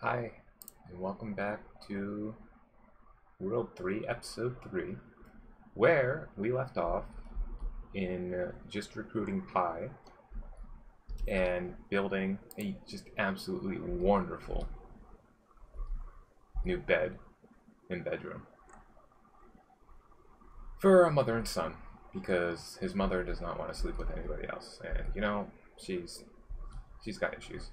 Hi, and welcome back to World 3, Episode 3, where we left off in just recruiting Pi and building a just absolutely wonderful new bed and bedroom for a mother and son, because his mother does not want to sleep with anybody else, and you know, she's got issues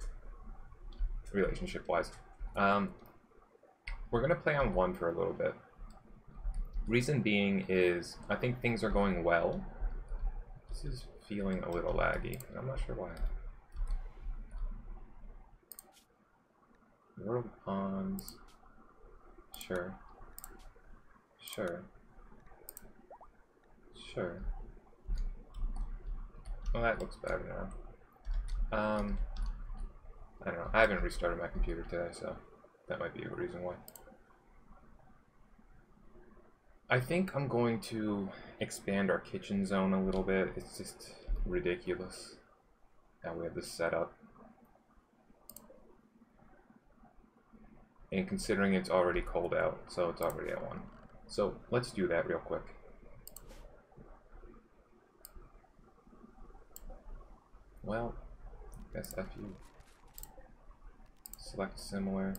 relationship-wise. We're gonna play on one for a little bit. Reason being is I think things are going well. This is feeling a little laggy. I'm not sure why. World Ponds. Sure. Sure. Sure. Well, that looks better now. I don't know. I haven't restarted my computer today, so that might be a reason why. I think I'm going to expand our kitchen zone a little bit. It's just ridiculous how we have this set up. And considering it's already cold out, so it's already at 1. So let's do that real quick. Well, I guess F you. Select similar.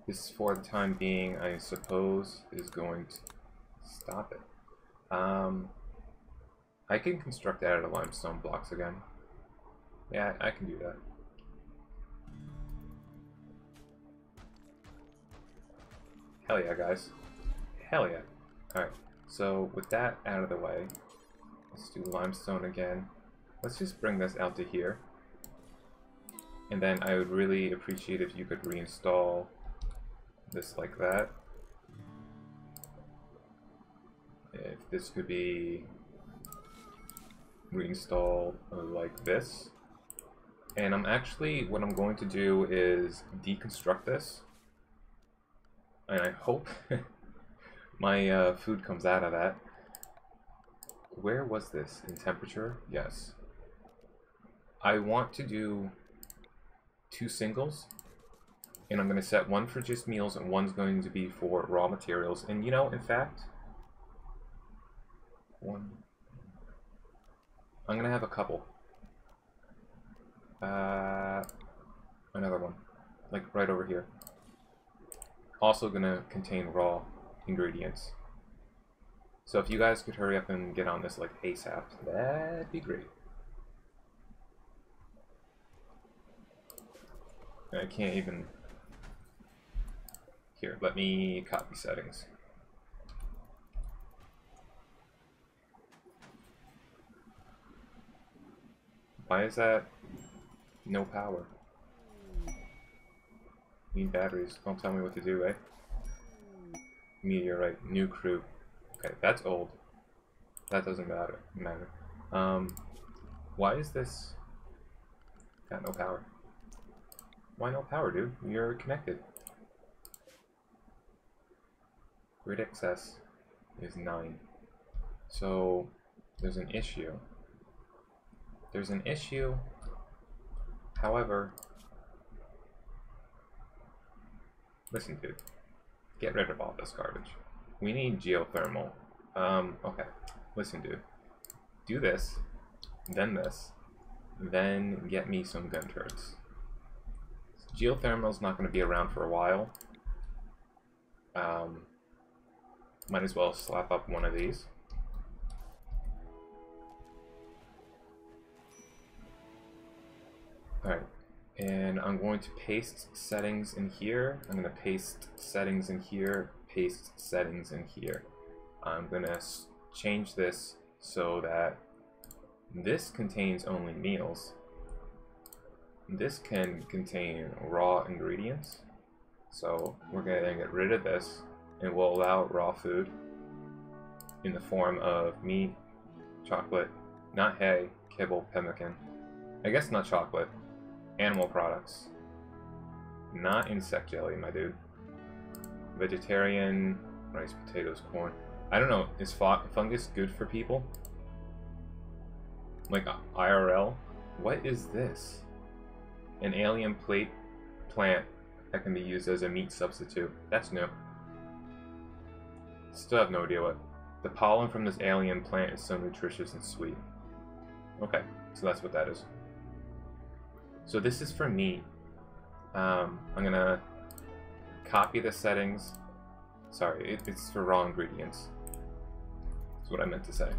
This, for the time being, I suppose, is going to stop it. I can construct that out of limestone blocks again. Yeah, I can do that. Hell yeah, guys. Hell yeah. Alright, so with that out of the way, let's do limestone again. Let's just bring this out to here. And then I would really appreciate if you could reinstall this like that. If this could be reinstalled like this. And what I'm going to do is deconstruct this. And I hope my food comes out of that. Where was this? In temperature? Yes. I want to do 2 singles. And I'm going to set one for just meals and one's going to be for raw materials. And you know, in fact, I'm going to have a couple. Another one, like right over here. Also going to contain raw ingredients. So if you guys could hurry up and get on this like ASAP, that'd be great. I can't even... Here, let me copy settings. Why is that no power? Need batteries. Don't tell me what to do, eh? Meteorite, new crew. Okay, that's old. That doesn't matter. Why is this got no power? Why no power, dude? You're connected. Grid excess is 9. So there's an issue. There's an issue. However, listen, dude. Get rid of all this garbage. We need geothermal. Okay. Listen, dude. Do this, then get me some gun turrets. Geothermal's not going to be around for a while. Might as well slap up one of these. Alright, and I'm going to paste settings in here. I'm going to paste settings in here, paste settings in here. I'm going to change this so that this contains only meals. This can contain raw ingredients. So we're going to get rid of this, and we'll allow raw food in the form of meat, chocolate, not hay, kibble, pemmican. I guess not chocolate. Animal products. Not insect jelly, my dude. Vegetarian, rice, potatoes, corn. I don't know, is fungus good for people? Like IRL? What is this? An alien plant that can be used as a meat substitute. That's new. Still have no idea what. The pollen from this alien plant is so nutritious and sweet. Okay, so that's what that is. So this is for meat. I'm gonna copy the settings. Sorry, it's for raw ingredients. That's what I meant to say.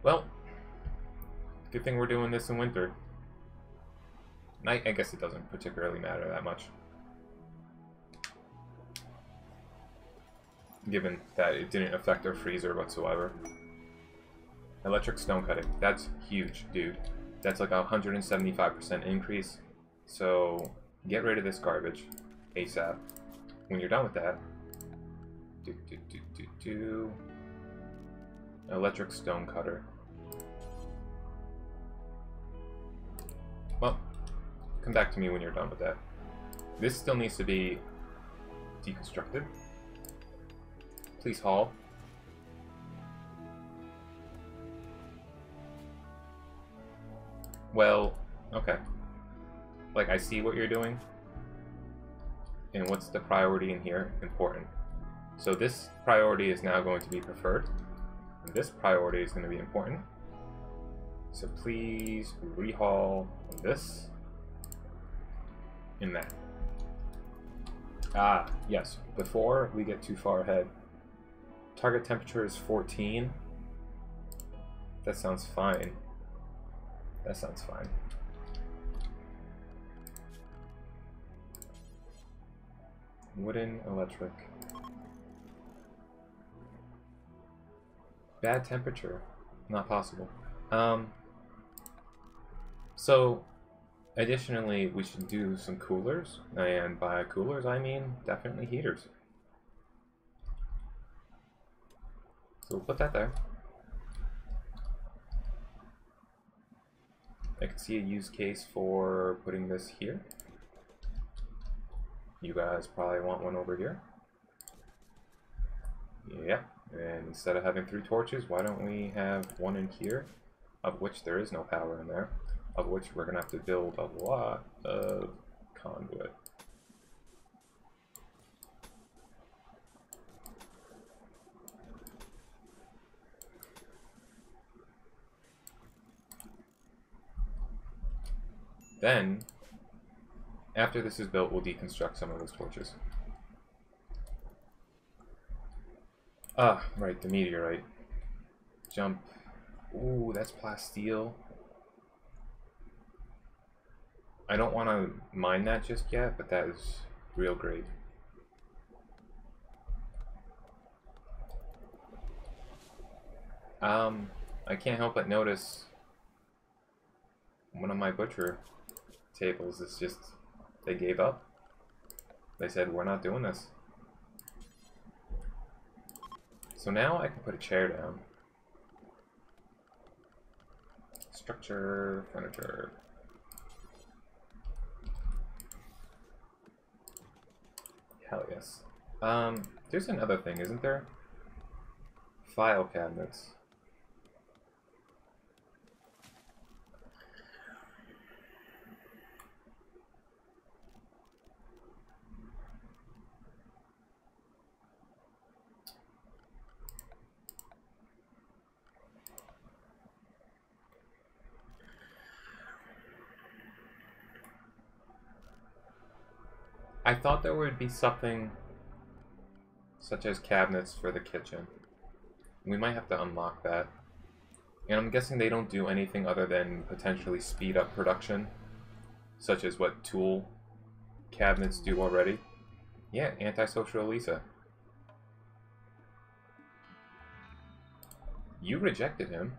Well, good thing we're doing this in winter. I guess it doesn't particularly matter that much, given that it didn't affect our freezer whatsoever. Electric stone cutting, that's huge, dude. That's like a 175% increase. So get rid of this garbage ASAP. When you're done with that, electric stone cutter. Well, come back to me when you're done with that. This still needs to be deconstructed. Please haul. Well, okay. Like, I see what you're doing. And what's the priority in here? Important. So this priority is now going to be preferred. And this priority is going to be important. So please rehaul this and that. Ah, yes. Before we get too far ahead, target temperature is 14. That sounds fine. That sounds fine. Wooden, electric. Bad temperature. Not possible. So, additionally, we should do some coolers. And by coolers, I mean definitely heaters. So we'll put that there. I can see a use case for putting this here. You guys probably want one over here. Yeah, and instead of having 3 torches, why don't we have one in here, of which there is no power in there, of which we're going to have to build a lot of conduit. Then, after this is built, we'll deconstruct some of those torches. Ah, right, the meteorite. Jump. Ooh, that's plasteel. I don't want to mine that just yet, but that is real great. I can't help but notice one of my butcher tables is just, they gave up. They said, we're not doing this. So now I can put a chair down. Structure, furniture. Hell yes. There's another thing, isn't there? File cabinets. I thought there would be something such as cabinets for the kitchen. We might have to unlock that. And I'm guessing they don't do anything other than potentially speed up production, such as what tool cabinets do already. Yeah, antisocial Lisa. You rejected him.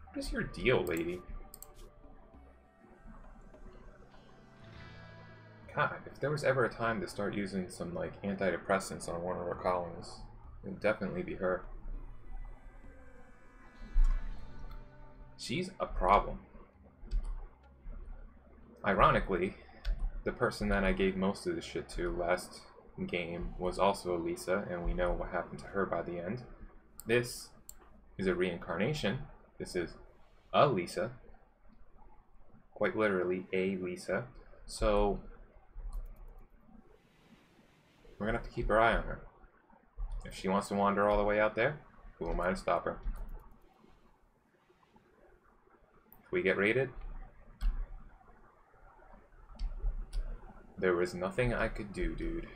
What is your deal, lady? God, if there was ever a time to start using some, like, antidepressants on one of our colonies, it would definitely be her. She's a problem. Ironically, the person that I gave most of the shit to last game was also Lisa, and we know what happened to her by the end. This is a reincarnation. This is a Lisa. Quite literally, a Lisa. So, we're gonna have to keep our eye on her. If she wants to wander all the way out there, who am I to stop her? If we get raided, there was nothing I could do, dude.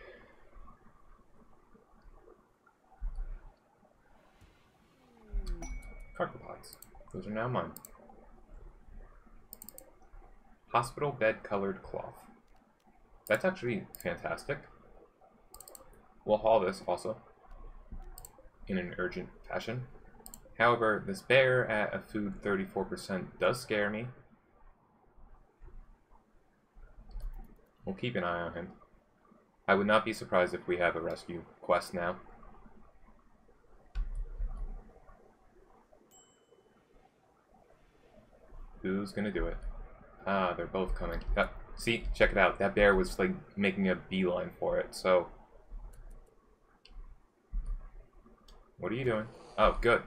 Cargo pods. Those are now mine. Hospital bed colored cloth. That's actually fantastic. We'll haul this also in an urgent fashion. However, this bear at a food 34% does scare me. We'll keep an eye on him. I would not be surprised if we have a rescue quest now. Who's gonna do it? Ah, they're both coming. See, check it out. That bear was like making a beeline for it, so... What are you doing? Oh, good.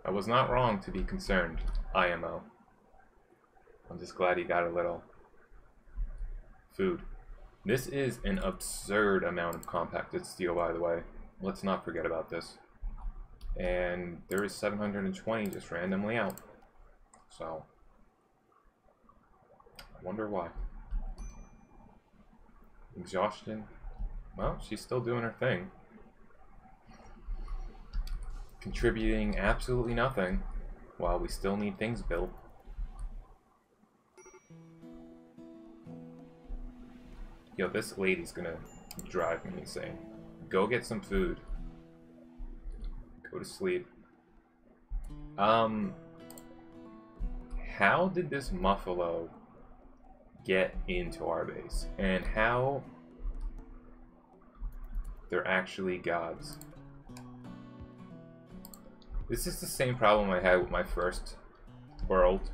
I was not wrong to be concerned, IMO. I'm just glad he got a little food. This is an absurd amount of compacted steel, by the way. Let's not forget about this. And there is 720 just randomly out. So, I wonder why. Exhaustion. Well, she's still doing her thing. Contributing absolutely nothing while we still need things built. Yo, this lady's gonna drive me insane. Go get some food. Go to sleep. How did this Muffalo get into our base? And how they're actually gods? This is the same problem I had with my first world,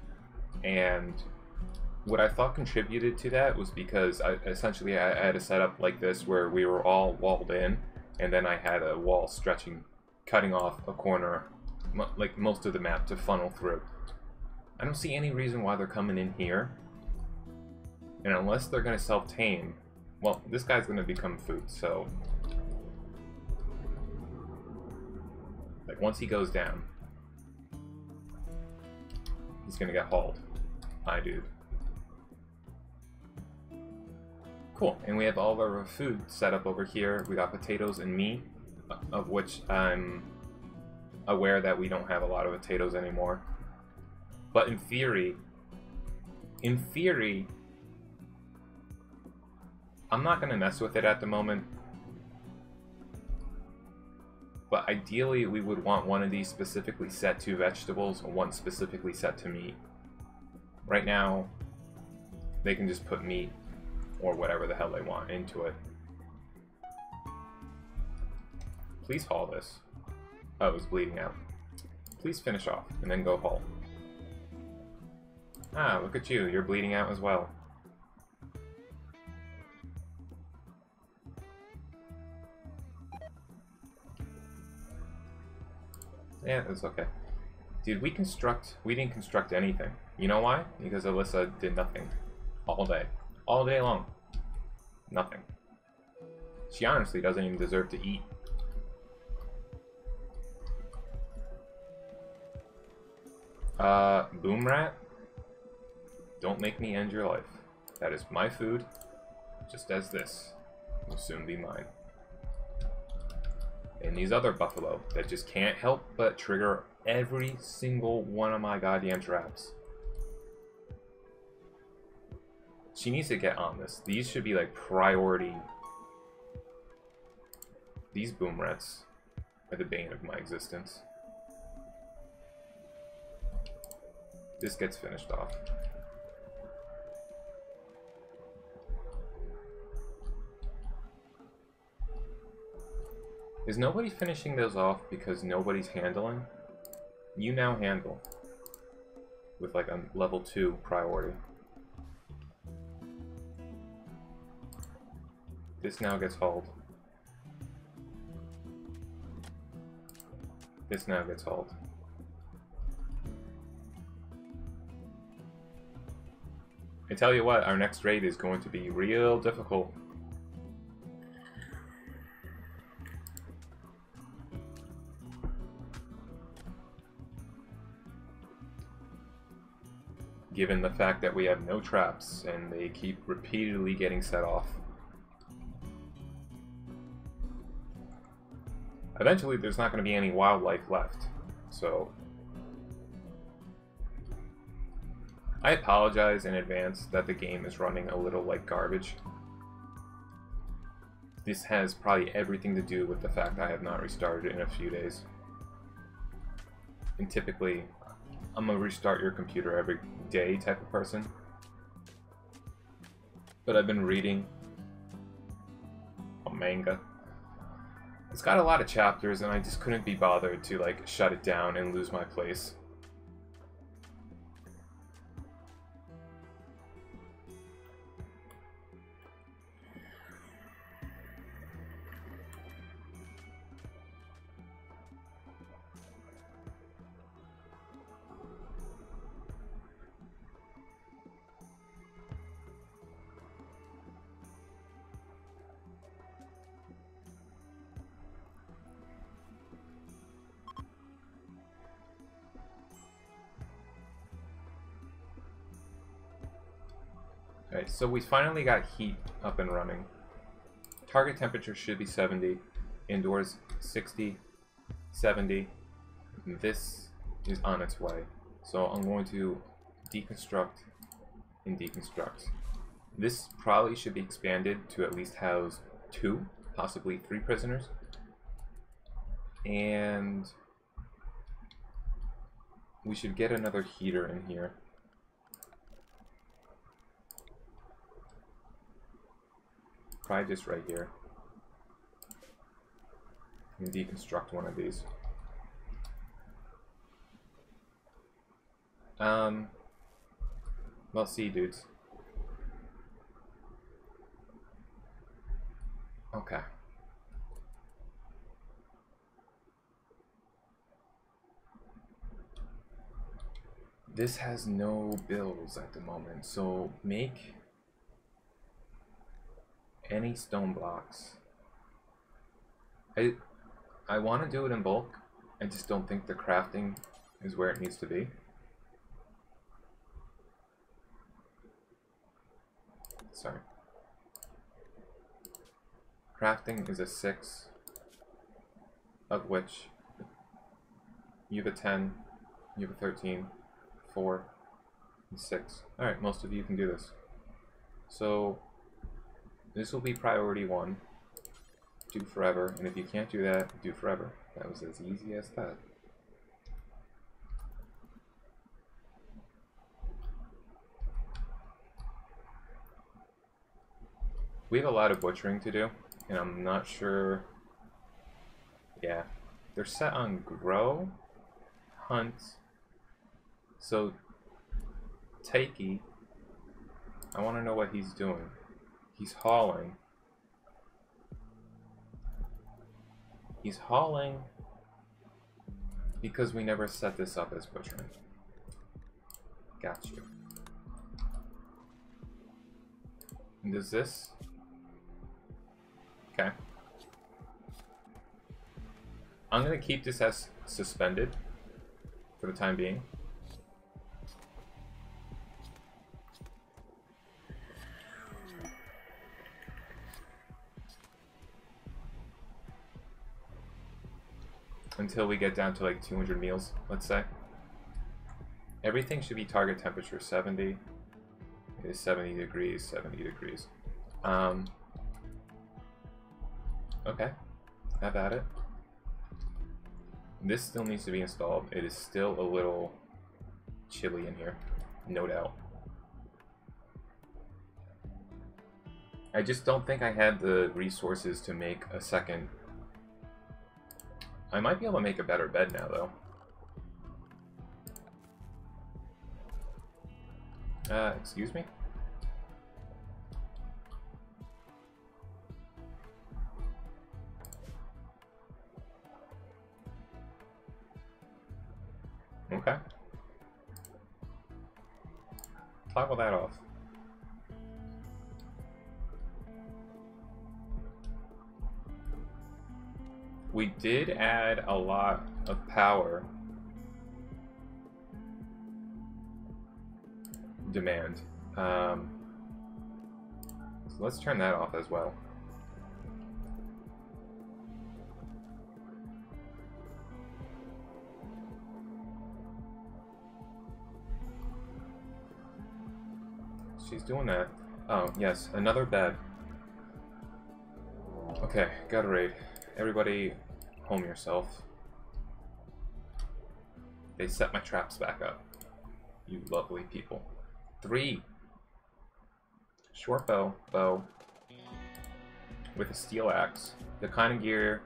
and what I thought contributed to that was because I had a setup like this where we were all walled in, and then I had a wall cutting off a corner, like most of the map, to funnel through. I don't see any reason why they're coming in here, and unless they're going to self-tame, well, this guy's going to become food, so... Like, once he goes down, he's going to get hauled. Hi, dude. Cool, and we have all of our food set up over here. We got potatoes and meat, of which I'm aware that we don't have a lot of potatoes anymore. But in theory, I'm not going to mess with it at the moment. But ideally, we would want one of these specifically set to vegetables and one specifically set to meat. Right now, they can just put meat or whatever the hell they want into it. Please haul this. Oh, it was bleeding out. Please finish off, and then go haul. Ah, look at you. You're bleeding out as well. Yeah, that's okay. Dude, we didn't construct anything. You know why? Because Alyssa did nothing. All day. All day long. Nothing. She honestly doesn't even deserve to eat. Boom Rat? Don't make me end your life. That is my food, just as this will soon be mine. And these other buffalo that just can't help but trigger every single one of my goddamn traps. She needs to get on this. These should be like priority. These boom rats are the bane of my existence. This gets finished off. Is nobody finishing those off because nobody's handling? You now handle. With like a level 2 priority. This now gets hauled. This now gets hauled. I tell you what, our next raid is going to be real difficult. Given the fact that we have no traps and they keep repeatedly getting set off. Eventually there's not going to be any wildlife left, so I apologize in advance that the game is running a little like garbage. This has probably everything to do with the fact I have not restarted it in a few days. And typically, I'm a restart your computer every day type of person. But I've been reading a manga. It's got a lot of chapters and I just couldn't be bothered to like shut it down and lose my place. Okay, so we finally got heat up and running. Target temperature should be 70, indoors 60, 70. This is on its way. So I'm going to deconstruct and deconstruct. This probably should be expanded to at least house 2, possibly 3 prisoners. And we should get another heater in here. Probably just right here. And deconstruct one of these. Well, see, dudes. Okay. This has no bills at the moment, so make any stone blocks. I want to do it in bulk. I just don't think the crafting is where it needs to be. Sorry. Crafting is a 6, of which you have a 10, you have a 13, 4, and 6. Alright, most of you can do this. So this will be priority 1. Do forever, and if you can't do that, do forever. That was as easy as that. We have a lot of butchering to do, and I'm not sure. Yeah, they're set on grow, hunt. So Taiki, I want to know what he's doing. He's hauling. He's hauling because we never set this up as butchering. Got you. And does this? Okay. I'm gonna keep this as suspended for the time being. Until we get down to like 200 meals, let's say. Everything should be target temperature 70. It is 70 degrees, 70 degrees. Okay, have at it. This still needs to be installed. It is still a little chilly in here, no doubt. I just don't think I had the resources to make a second I might be able to make a better bed now, though. Excuse me? Okay. Toggle that off. We did add a lot of power demand. So let's turn that off as well. She's doing that. Oh, yes, another bed. Okay, got a raid. Everybody, home yourself. They set my traps back up. You lovely people. 3. Short bow. With a steel axe. The kind of gear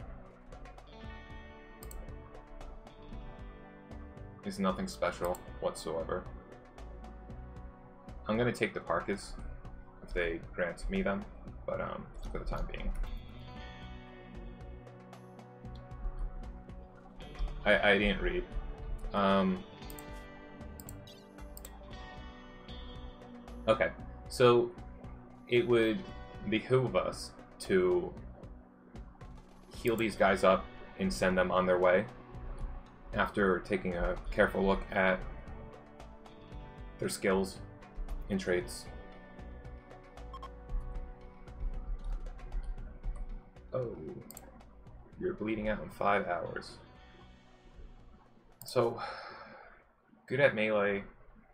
is nothing special whatsoever. I'm gonna take the Parkas if they grant me them, but for the time being. I didn't read. Okay, so it would behoove us to heal these guys up and send them on their way after taking a careful look at their skills and traits. Oh, you're bleeding out in 5 hours. So, good at melee,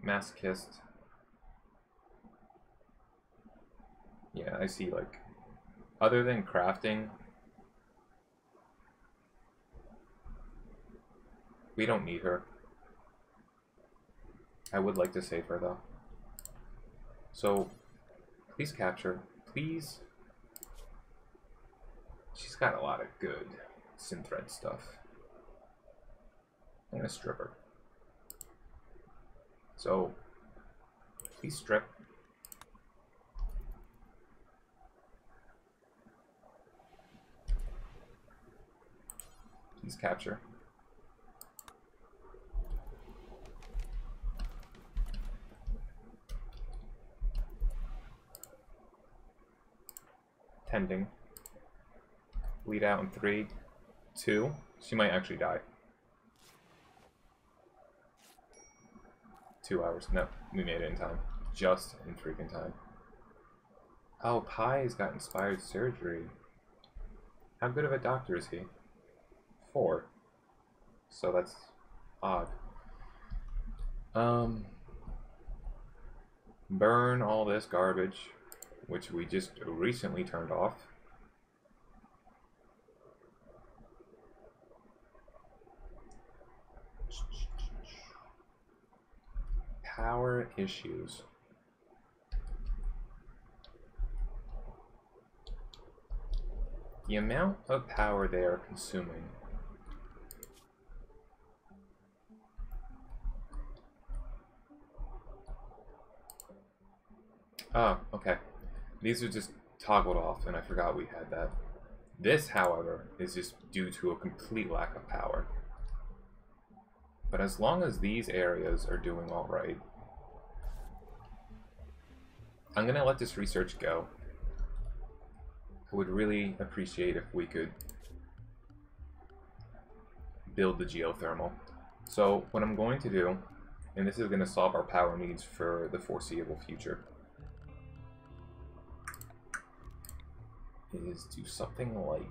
masochist. Yeah, I see, like, other than crafting, we don't need her. I would like to save her, though. So, please capture. Please. She's got a lot of good synthread stuff. I'm gonna strip her. So, please strip. Please capture. Tending. Bleed out in 3, 2. She might actually die. 2 hours. No, we made it in time. Just in freaking time. Oh, Pi's got inspired surgery. How good of a doctor is he? 4. So that's odd. Burn all this garbage, which we just recently turned off. Power issues. The amount of power they are consuming. Oh, okay. These are just toggled off, and I forgot we had that. This, however, is just due to a complete lack of power. But as long as these areas are doing alright, I'm going to let this research go. I would really appreciate if we could build the geothermal. So what I'm going to do, and this is going to solve our power needs for the foreseeable future, is do something like...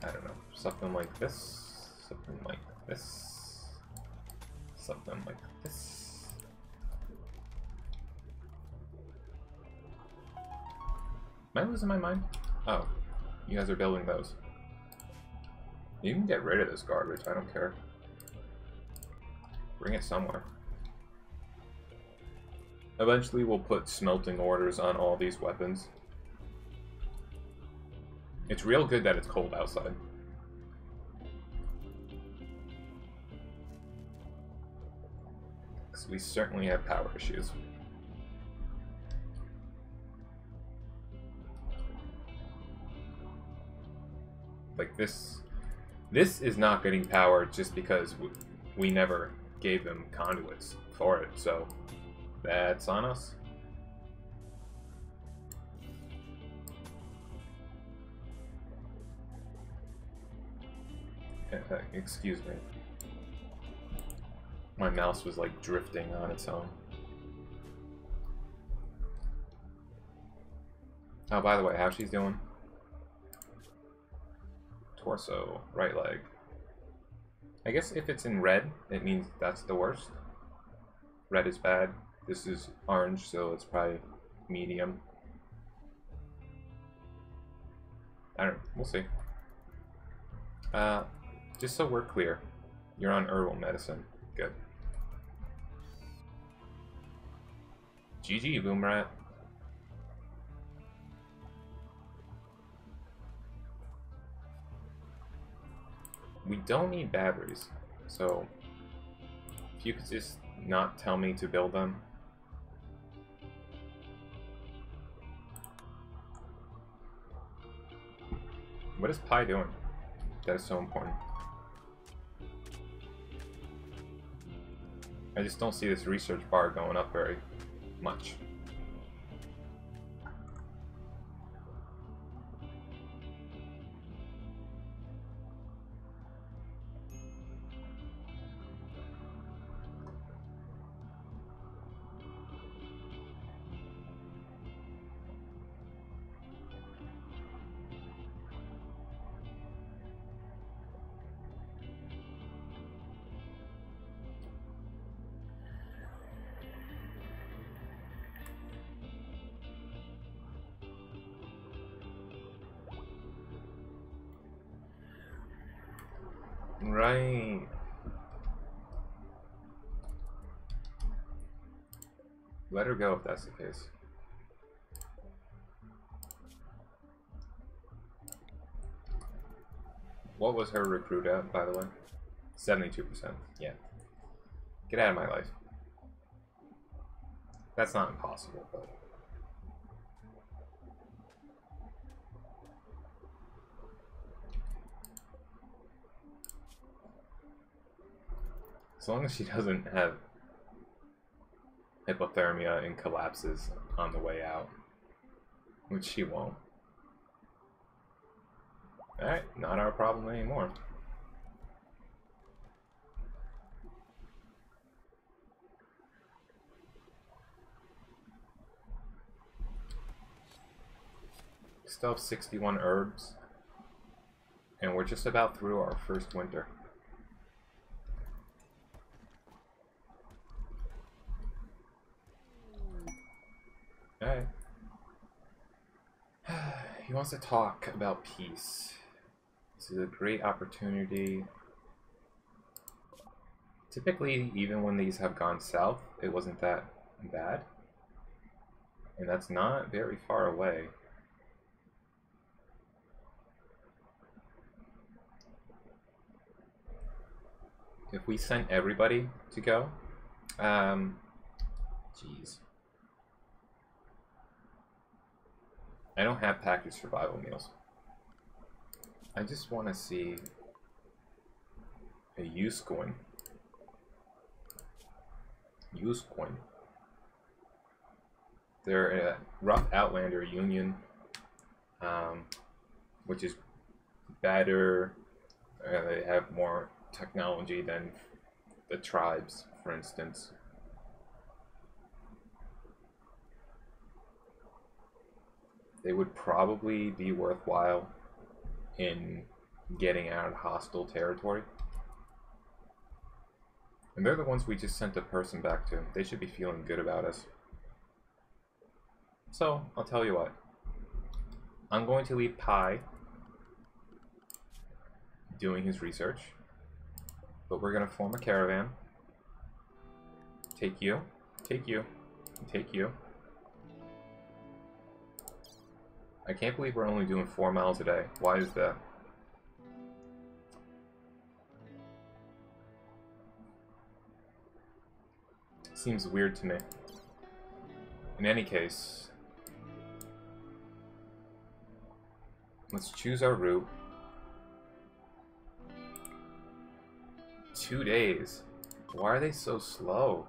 I don't know, something like this, something like this, something like this. Am I losing my mind? Oh, you guys are building those. You can get rid of this garbage, I don't care. Bring it somewhere. Eventually we'll put smelting orders on all these weapons. It's real good that it's cold outside. Because we certainly have power issues. Like this is not getting power just because we never gave them conduits for it, so that's on us. Excuse me. My mouse was like drifting on its own. Oh, by the way, how she's doing? Torso, right leg. I guess if it's in red, it means that's the worst. Red is bad. This is orange, so it's probably medium. I don't know. We'll see. Just so we're clear, you're on herbal medicine. Good. GG, Boomrat. We don't need batteries, so if you could just not tell me to build them. What is Pi doing? That is so important. I just don't see this research bar going up very much. Right. Let her go if that's the case. What was her recruit at, by the way? 72%. Yeah. Get out of my life. That's not impossible, but... as long as she doesn't have hypothermia and collapses on the way out, which she won't. Alright, not our problem anymore. Still have 61 herbs, and we're just about through our first winter. Alright. He wants to talk about peace. This is a great opportunity. Typically, even when these have gone south, it wasn't that bad. And that's not very far away. If we sent everybody to go, jeez. I don't have packaged survival meals. I just want to see a use coin. Use coin. They're a rough Outlander Union, which is better. They have more technology than the tribes, for instance. They would probably be worthwhile in getting out of hostile territory. And they're the ones we just sent a person back to. They should be feeling good about us. So, I'll tell you what. I'm going to leave Pi doing his research. But we're going to form a caravan. Take you, take you, take you. I can't believe we're only doing 4 miles a day. Why is that? Seems weird to me. In any case, let's choose our route. 2 days. Why are they so slow?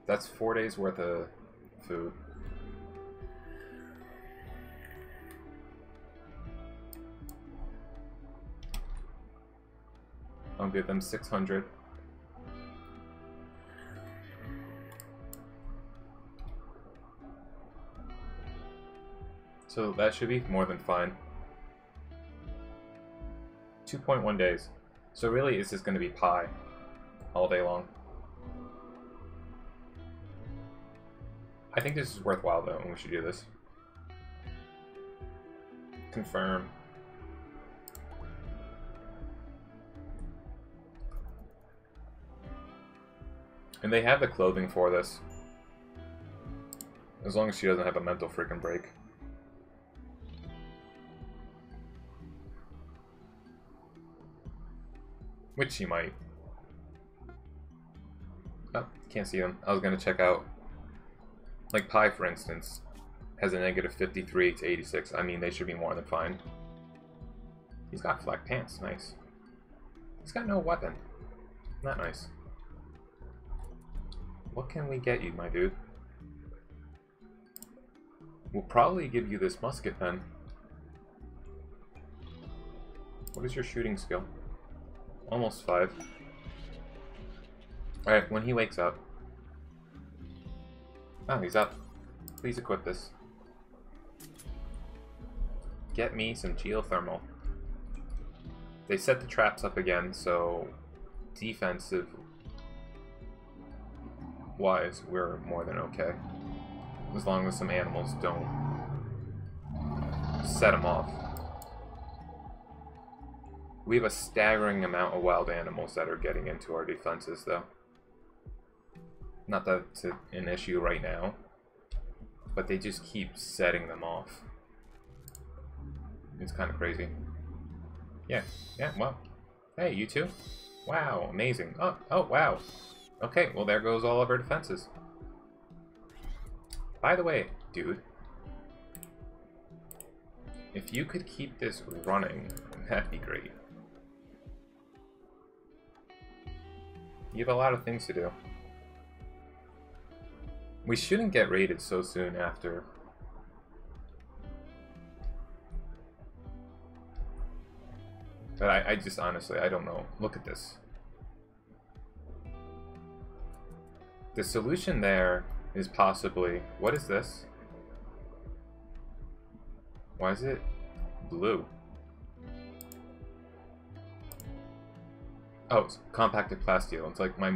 That's 4 days worth of food. I'll give them 600. So that should be more than fine. 2.1 days. So really, it's just going to be pie all day long. I think this is worthwhile though, and we should do this. Confirm. And they have the clothing for this. As long as she doesn't have a mental freaking break. Which she might. Oh, can't see them. I was gonna check out. Like Pi, for instance, has a negative 53 to 86. I mean, they should be more than fine. He's got flak pants. Nice. He's got no weapon. Not nice. What can we get you, my dude? We'll probably give you this musket then. What is your shooting skill? Almost 5. Alright, when he wakes up. Oh, he's up. Please equip this. Get me some geothermal. They set the traps up again, so defensive wise, we're more than okay. As long as some animals don't set them off. We have a staggering amount of wild animals that are getting into our defenses, though. Not that it's an issue right now, but they just keep setting them off. It's kind of crazy. Yeah, well. Hey, you too? Wow, amazing. Oh, wow. Okay, well there goes all of our defenses. By the way, dude, if you could keep this running, that'd be great. You have a lot of things to do. We shouldn't get raided so soon after. But I just honestly, I don't know. Look at this. The solution there is possibly... What is this? Why is it blue? Oh, it's compacted plasteel. It's like my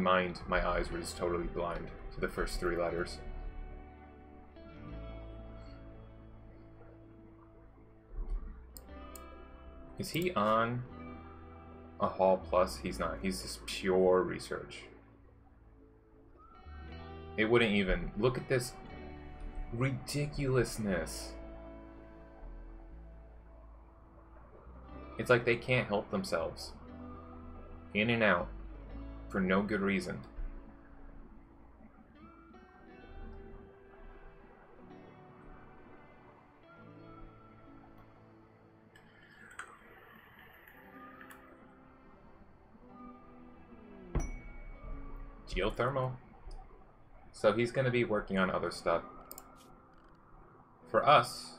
eyes were just totally blind to the first 3 letters. Is he on a Hall Plus? He's not. He's just pure research. It wouldn't even... Look at this ridiculousness. It's like they can't help themselves. In and out. For no good reason. Geothermal. So he's going to be working on other stuff. For us,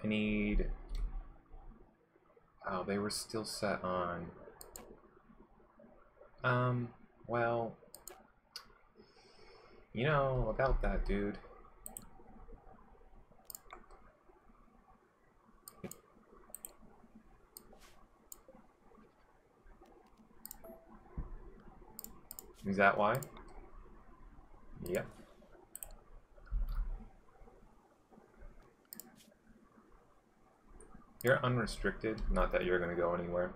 I need... Oh, they were still set on... well... You know, about that, dude. Is that why? Yep. You're unrestricted, not that you're going to go anywhere.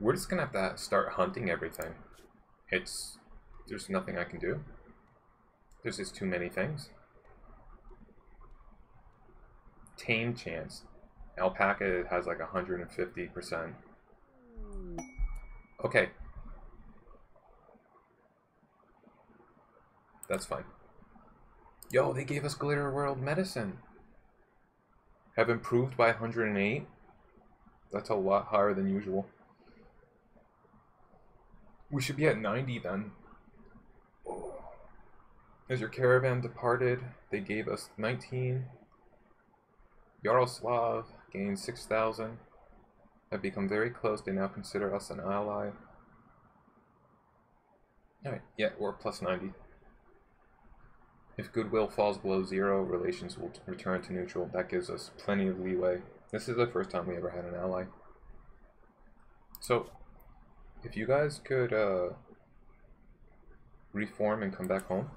We're just going to have to start hunting everything. There's nothing I can do. There's just too many things. Tame chance. Alpaca has like 150%. Okay. That's fine. Yo, they gave us Glitter World Medicine. Have improved by 108. That's a lot higher than usual. We should be at 90 then. Oh. As your caravan departed, they gave us 19. Yaroslav gained 6,000. Have become very close. They now consider us an ally. Alright, yeah, we're plus 90. If goodwill falls below 0, relations will return to neutral. That gives us plenty of leeway. This is the first time we ever had an ally. So, if you guys could reform and come back home,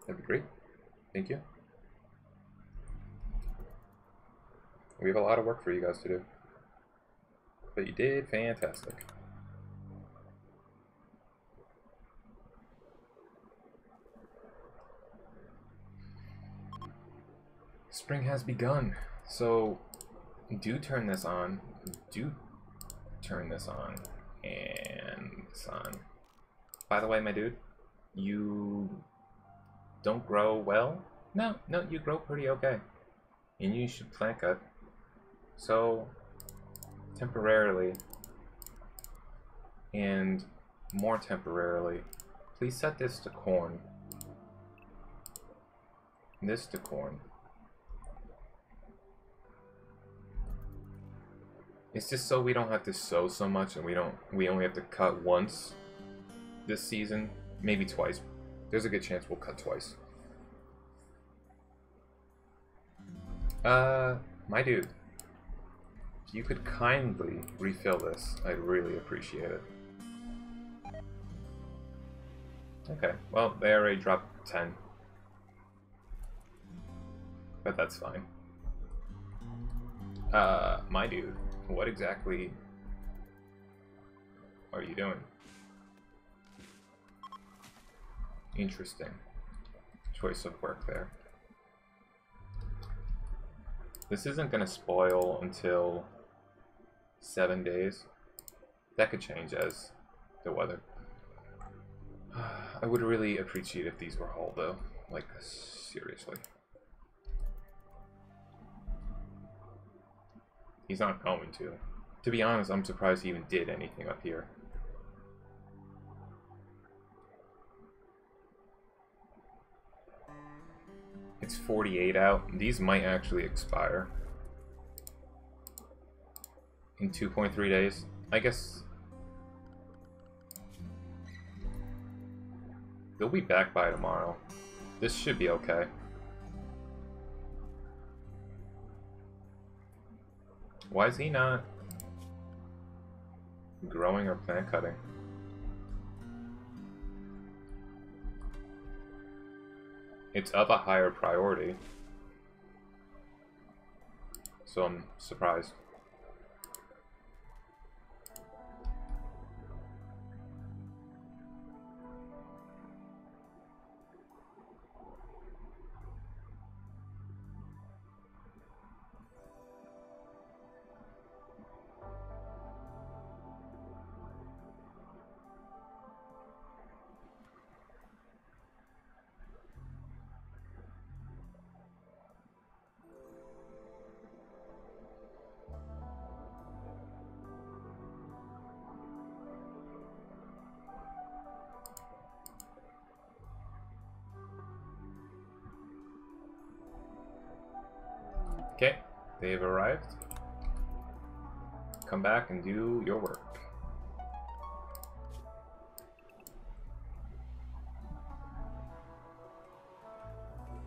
that'd be great. Thank you. We have a lot of work for you guys to do. But you did fantastic. Spring has begun. So, do turn this on. Do turn this on. And this on. By the way, my dude, you don't grow well? No, you grow pretty okay. And you should plant cut. So, temporarily, and more temporarily, please set this to corn. This to corn. It's just so we don't have to sow so much, and we only have to cut once this season, maybe twice. There's a good chance we'll cut twice. My dude, if you could kindly refill this, I'd really appreciate it. Okay, well, they already dropped 10. But that's fine. My dude, what exactly are you doing? Interesting choice of work there. This isn't going to spoil until 7 days. That could change as the weather. I would really appreciate if these were hauled though. Like, seriously. He's not going to. To be honest, I'm surprised he even did anything up here. It's 48 out. These might actually expire in 2.3 days. I guess they'll be back by tomorrow. This should be okay. Why is he not growing or plant cutting? It's of a higher priority, so I'm surprised. Okay, they've arrived. Come back and do your work.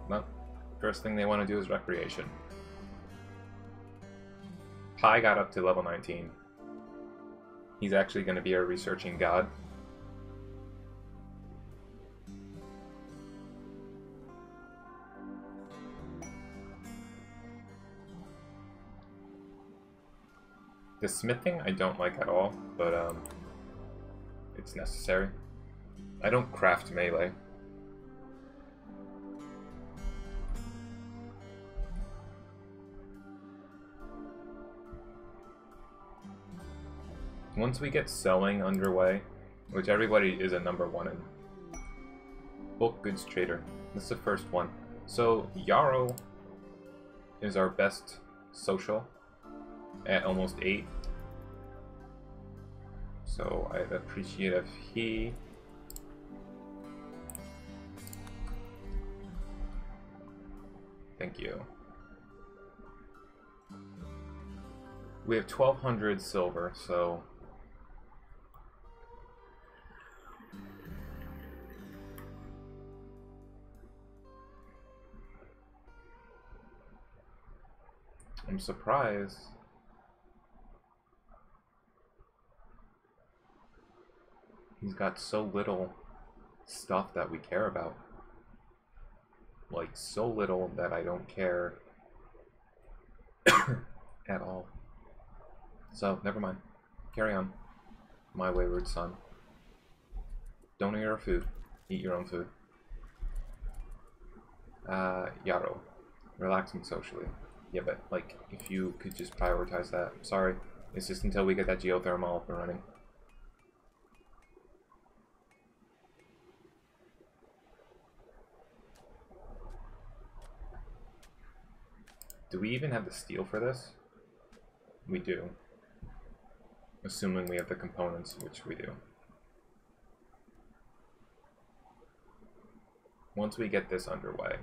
Well, first thing they want to do is recreation. Pi got up to level 19. He's actually going to be a researching god. The smithing I don't like at all, but it's necessary. I don't craft melee. Once we get selling underway, which everybody is a #1 in. Bulk goods trader. This is the first one. So Yarrow is our best social at almost 8. So I'd appreciate if he thank you. We have 1200 silver, so I'm surprised. He's got so little stuff that we care about. Like, so little that I don't care at all. So, never mind. Carry on, my wayward son. Don't eat our food. Eat your own food. Yarrow. Relaxing socially. Yeah, but, like, if you could just prioritize that. Sorry. It's just until we get that geothermal up and running. Do we even have the steel for this? We do. Assuming we have the components, which we do. Once we get this underway,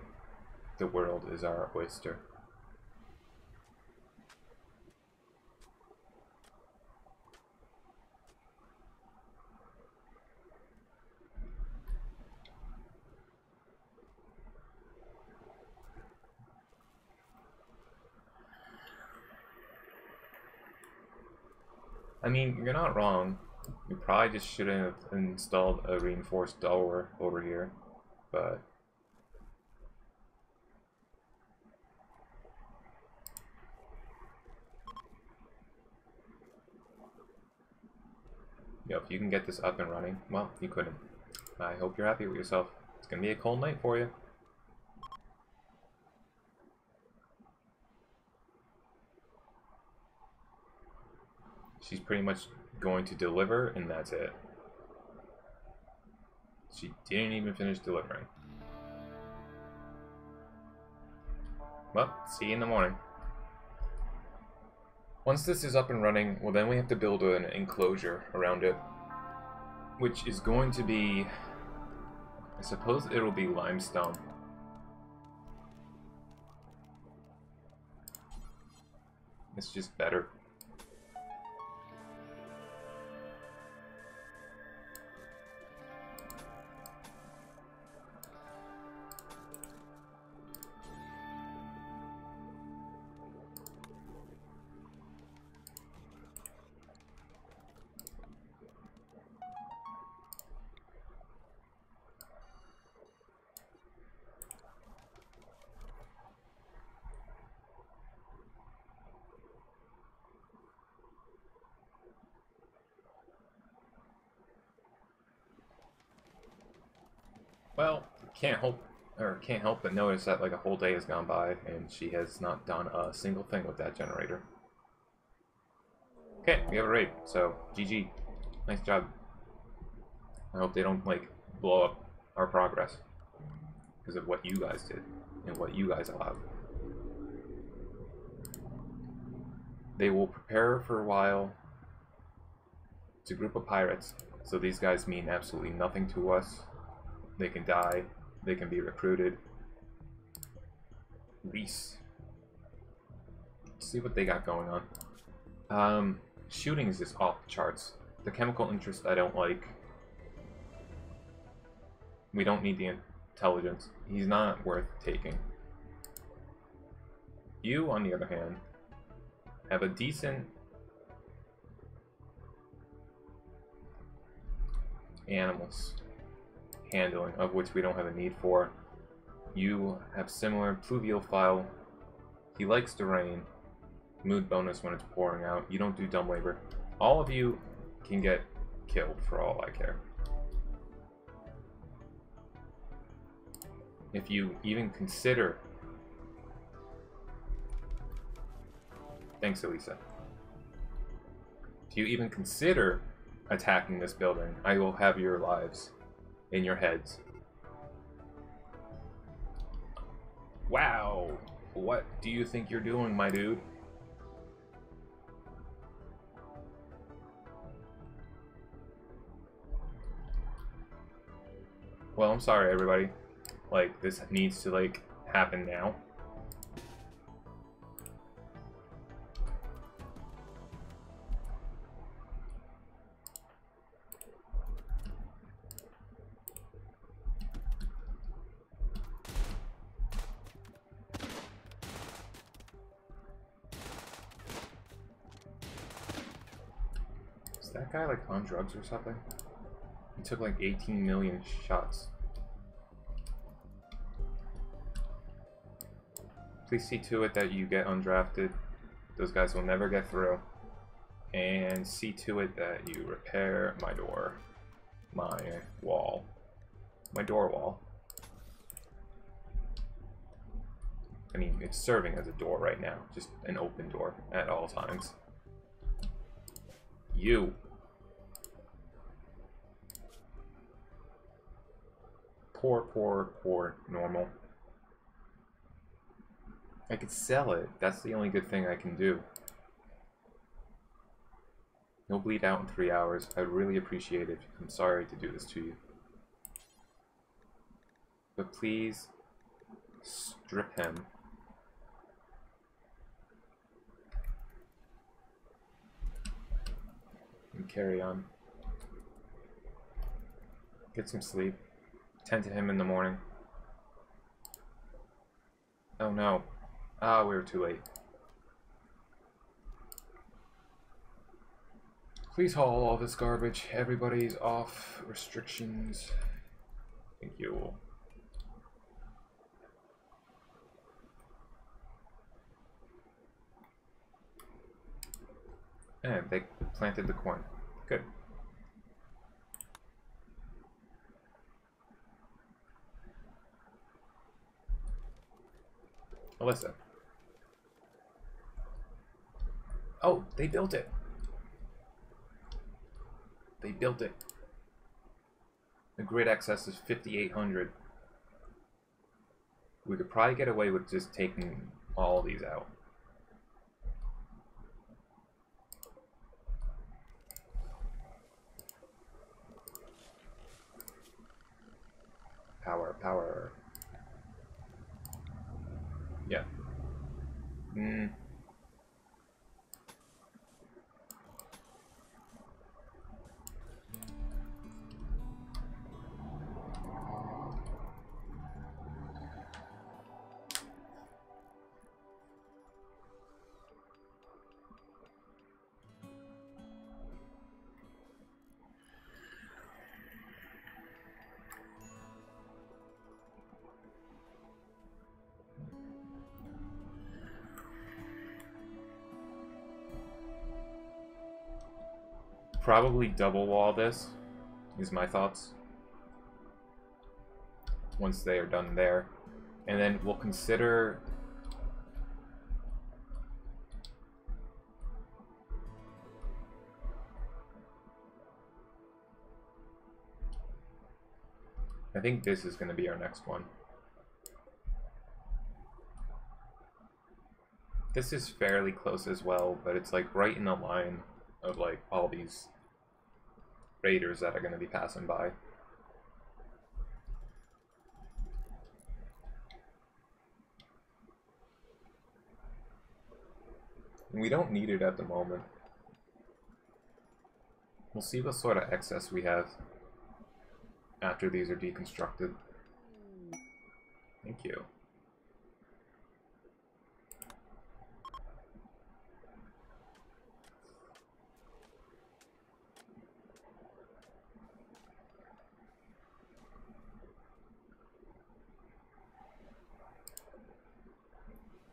the world is our oyster. I mean, you're not wrong. You probably just shouldn't have installed a reinforced door over here, but yo, if you can get this up and running, well, you couldn't. I hope you're happy with yourself. It's gonna be a cold night for you. She's pretty much going to deliver, and that's it. She didn't even finish delivering. Well, see you in the morning. Once this is up and running, well, then we have to build an enclosure around it, which is going to be, I suppose it'll be limestone. It's just better. Well, can't help but notice that like a whole day has gone by and she has not done a single thing with that generator. Okay, we have a raid, so GG. Nice job. I hope they don't like blow up our progress because of what you guys did and what you guys allowed. They will prepare for a while. It's a group of pirates, so these guys mean absolutely nothing to us. They can die. They can be recruited. Reese. Let's see what they got going on. Shooting is just off the charts. The chemical interest I don't like. We don't need the intelligence. He's not worth taking. You, on the other hand, have a decent animals handling, of which we don't have a need for. You have similar pluviophile. He likes the rain. Mood bonus when it's pouring out. You don't do dumb labor. All of you can get killed for all I care. If you even consider... Thanks, Elisa. If you even consider attacking this building, I will have your lives in your heads. Wow! What do you think you're doing, my dude? Well, I'm sorry, everybody. Like, this needs to, like, happen now. Is that guy, like, on drugs or something? He took, like, 18 million shots. Please see to it that you get undrafted. Those guys will never get through. And see to it that you repair my door. My wall. My door wall. I mean, it's serving as a door right now. Just an open door at all times. You. Poor, poor, poor normal. I could sell it. That's the only good thing I can do. You'll bleed out in 3 hours. I'd really appreciate it. I'm sorry to do this to you. But please, strip him. And carry on. Get some sleep. Tend to him in the morning. Oh no. Ah, we were too late. Please haul all this garbage. Everybody's off restrictions. Thank you. And they planted the corn. Good. Alyssa. Oh, they built it. They built it. The grid excess is 5,800. We could probably get away with just taking all these out. Power, power. Yeah. Probably double wall this, is my thoughts. Once they are done there. And then we'll consider... I think this is going to be our next one. This is fairly close as well, but it's like right in the line of like all these raiders that are going to be passing by. And we don't need it at the moment. We'll see what sort of excess we have after these are deconstructed. Thank you.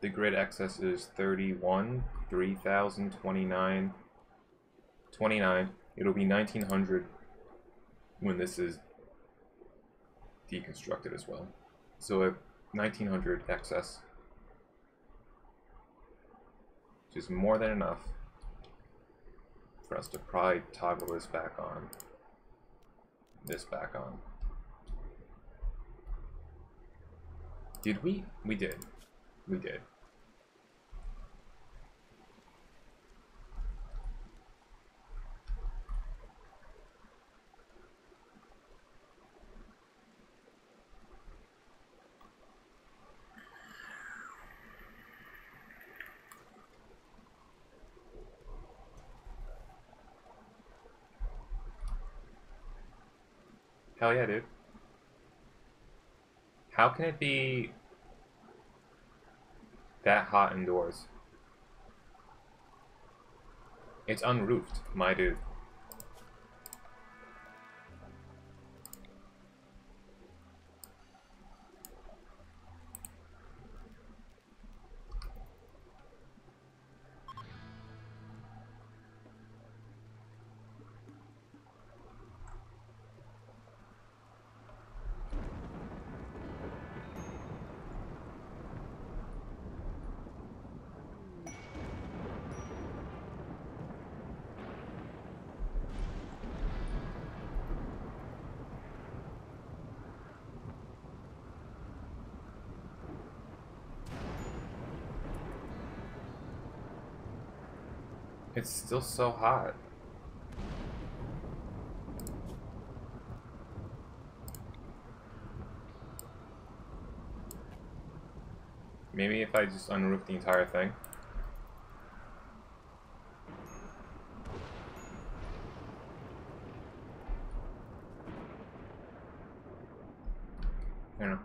The grid excess is 31, 3,000, 29, 29. It'll be 1900 when this is deconstructed as well. So at 1900 excess, which is more than enough for us to probably toggle this back on, this back on. Did we? We did. We did. Hell yeah, dude. How can it be that hot indoors? It's unroofed, my dude. It's still so hot. Maybe if I just unroof the entire thing. I don't know.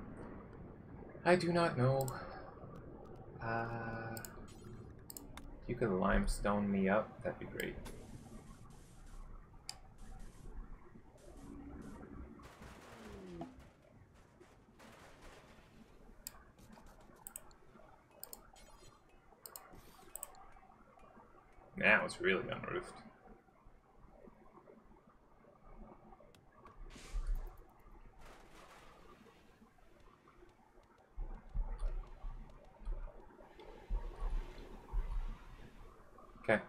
I do not know. If you could limestone me up, that'd be great. Now it's really unroofed. Okay.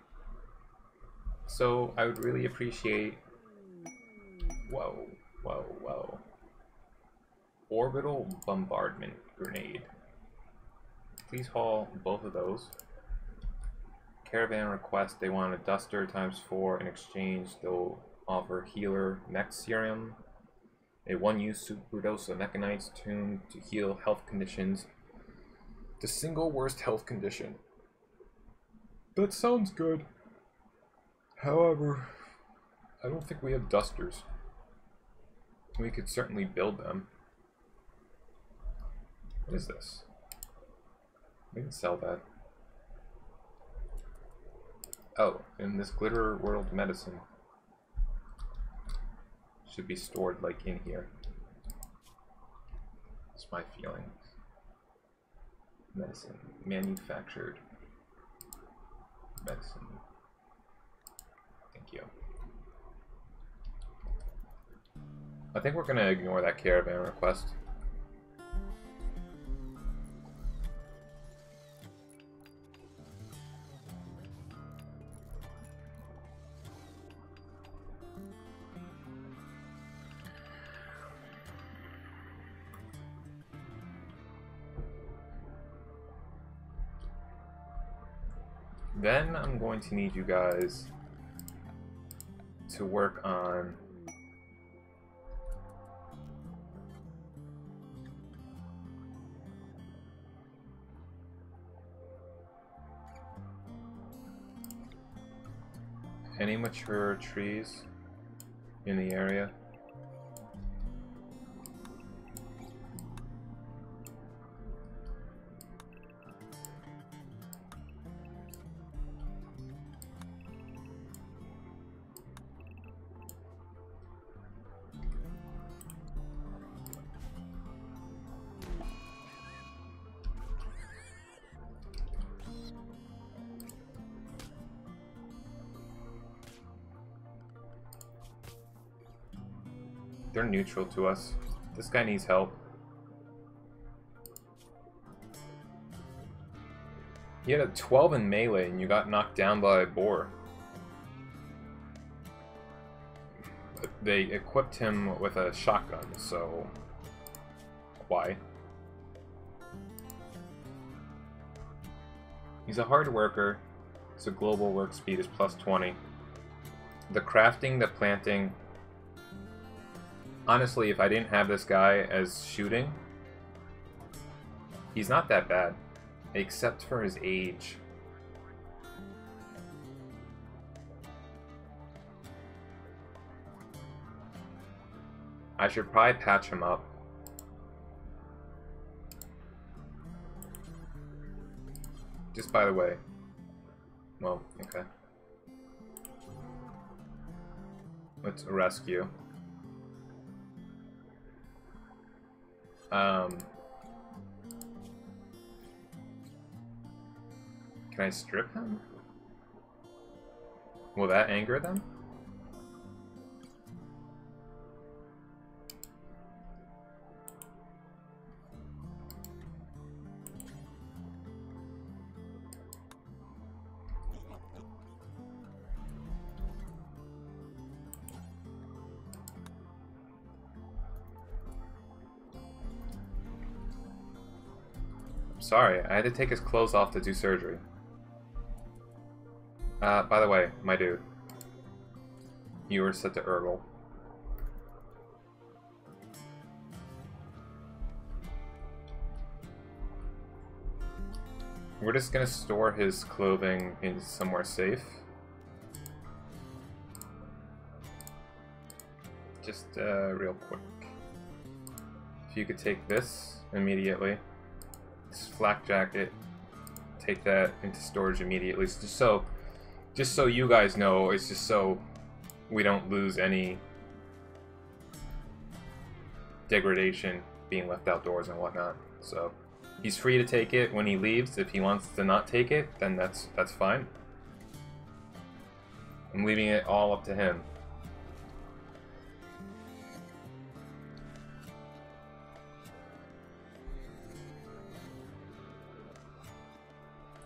So I would really appreciate... Whoa, whoa, whoa. Orbital bombardment grenade. Please haul both of those. Caravan request, they want a duster ×4. In exchange, they'll offer healer mech serum, a one-use superdose of mechanites tuned to heal health conditions. The single worst health condition. That sounds good. However, I don't think we have dusters. We could certainly build them. What is this? We can sell that. Oh, and this Glitter World medicine should be stored like in here. That's my feeling. Medicine. Manufactured. Medicine. Thank you. I think we're gonna ignore that caravan request. Then I'm going to need you guys to work on any mature trees in the area. They're neutral to us. This guy needs help. He had a 12 in melee and you got knocked down by a boar. They equipped him with a shotgun, so why? He's a hard worker, so global work speed is plus 20. The crafting, the planting... Honestly, if I didn't have this guy as shooting, he's not that bad, except for his age. I should probably patch him up. Just by the way. Well, okay. Let's rescue. Can I strip him? Will that anger them? Sorry, I had to take his clothes off to do surgery. By the way, my dude. You were set to Urgle. We're just gonna store his clothing in somewhere safe. Just, real quick. If you could take this immediately. This flak jacket, take that into storage immediately. Just so you guys know, it's just so we don't lose any degradation being left outdoors and whatnot. So he's free to take it when he leaves. If he wants to not take it, then that's fine. I'm leaving it all up to him.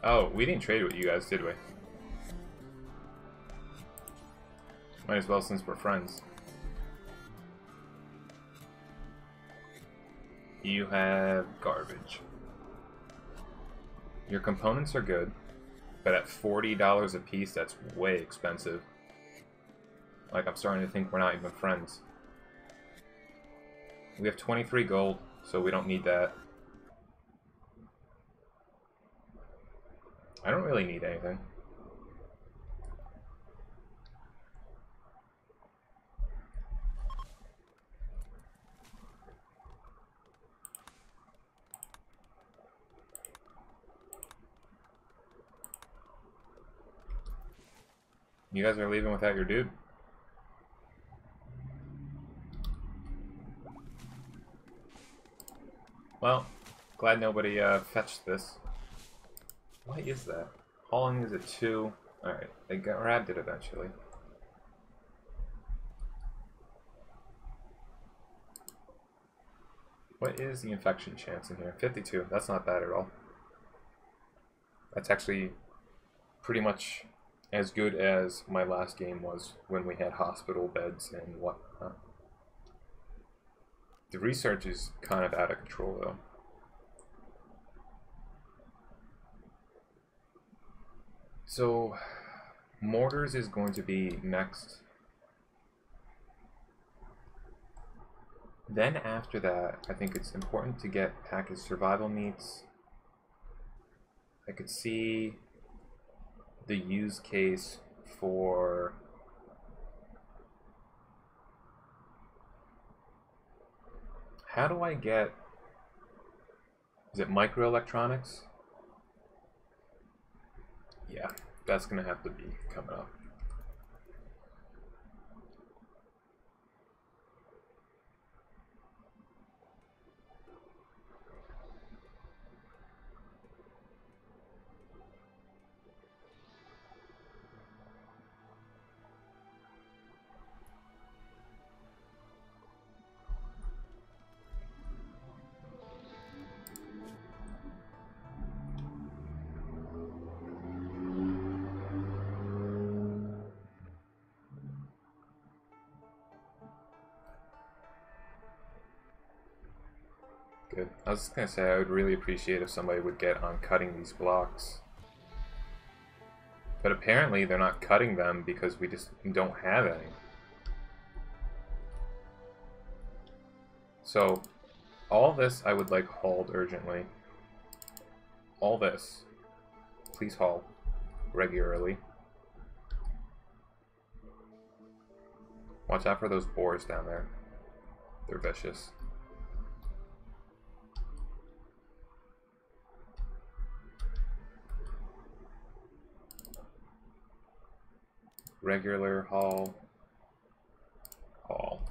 Oh, we didn't trade with you guys, did we? Might as well since we're friends. You have garbage. Your components are good, but at $40 a piece, that's way expensive. Like, I'm starting to think we're not even friends. We have 23 gold, so we don't need that. I don't really need anything. You guys are leaving without your dude? Well, glad nobody fetched this. What is that? Hauling is a 2. Alright, they grabbed it eventually. What is the infection chance in here? 52. That's not bad at all. That's actually pretty much as good as my last game was when we had hospital beds and whatnot. The research is kind of out of control though. So, mortars is going to be next. Then after that, I think it's important to get packaged survival meats. I could see the use case for how do I get, is it microelectronics? Yeah, that's gonna have to be coming up. good. I was just gonna say I would really appreciate if somebody would get on cutting these blocks. But apparently they're not cutting them because we just don't have any. So, all this I would like hauled urgently. All this. Please haul regularly. Watch out for those boars down there. They're vicious. Regular haul. Haul.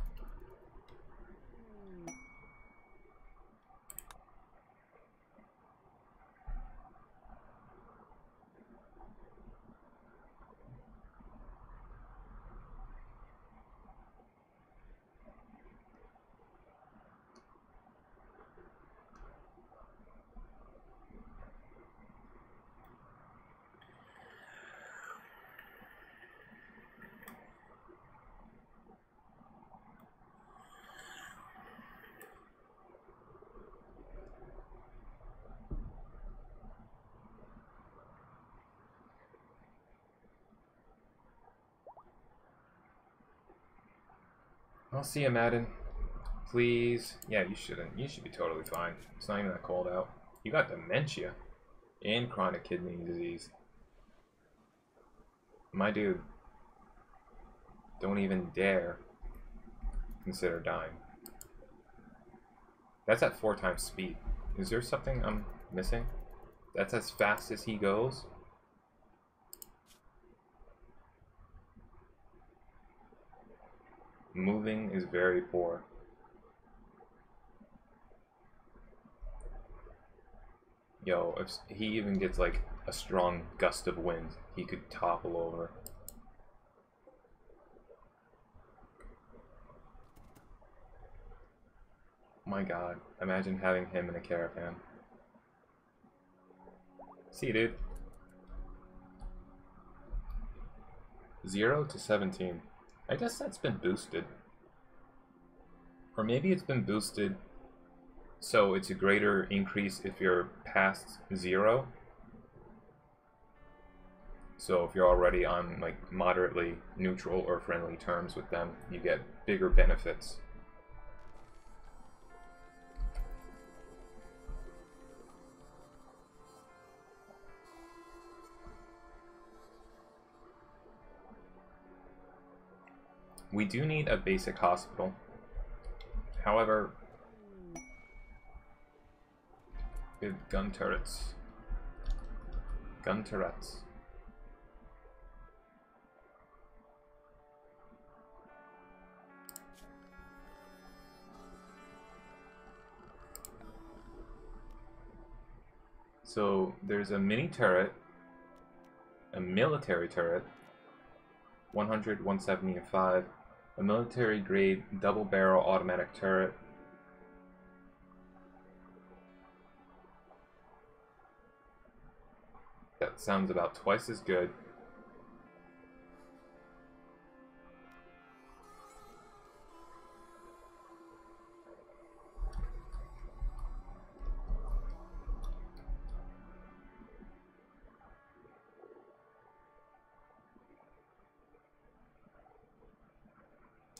I'll see you, Madden. Please. Yeah, you shouldn't. You should be totally fine. It's not even that cold out. You got dementia and chronic kidney disease. My dude, don't even dare consider dying. That's at 4 times speed. Is there something I'm missing? That's as fast as he goes? Moving is very poor. Yo, if he even gets like a strong gust of wind, he could topple over. My god, imagine having him in a caravan. See, dude. 0 to 17. I guess that's been boosted. Or maybe it's been boosted so it's a greater increase if you're past 0. So if you're already on like moderately neutral or friendly terms with them, you get bigger benefits. We do need a basic hospital. However, we have gun turrets. Gun turrets. So there's a mini turret, a military turret, 100, 170, and 5. A military-grade double-barrel automatic turret. That sounds about twice as good.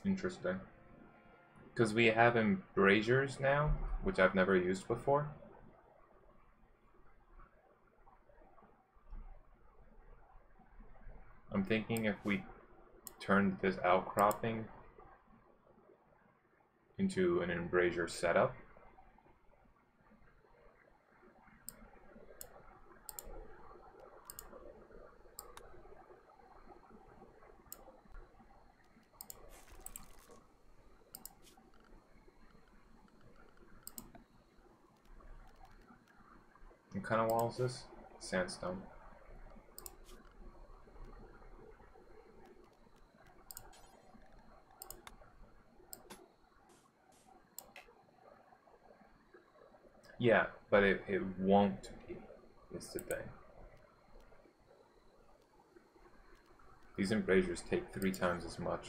Interesting. Because we have embrasures now, which I've never used before. I'm thinking if we turned this outcropping into an embrasure setup. What kind of wall is this? Sandstone. Yeah, but it won't be, is the thing. These embrasures take 3 times as much.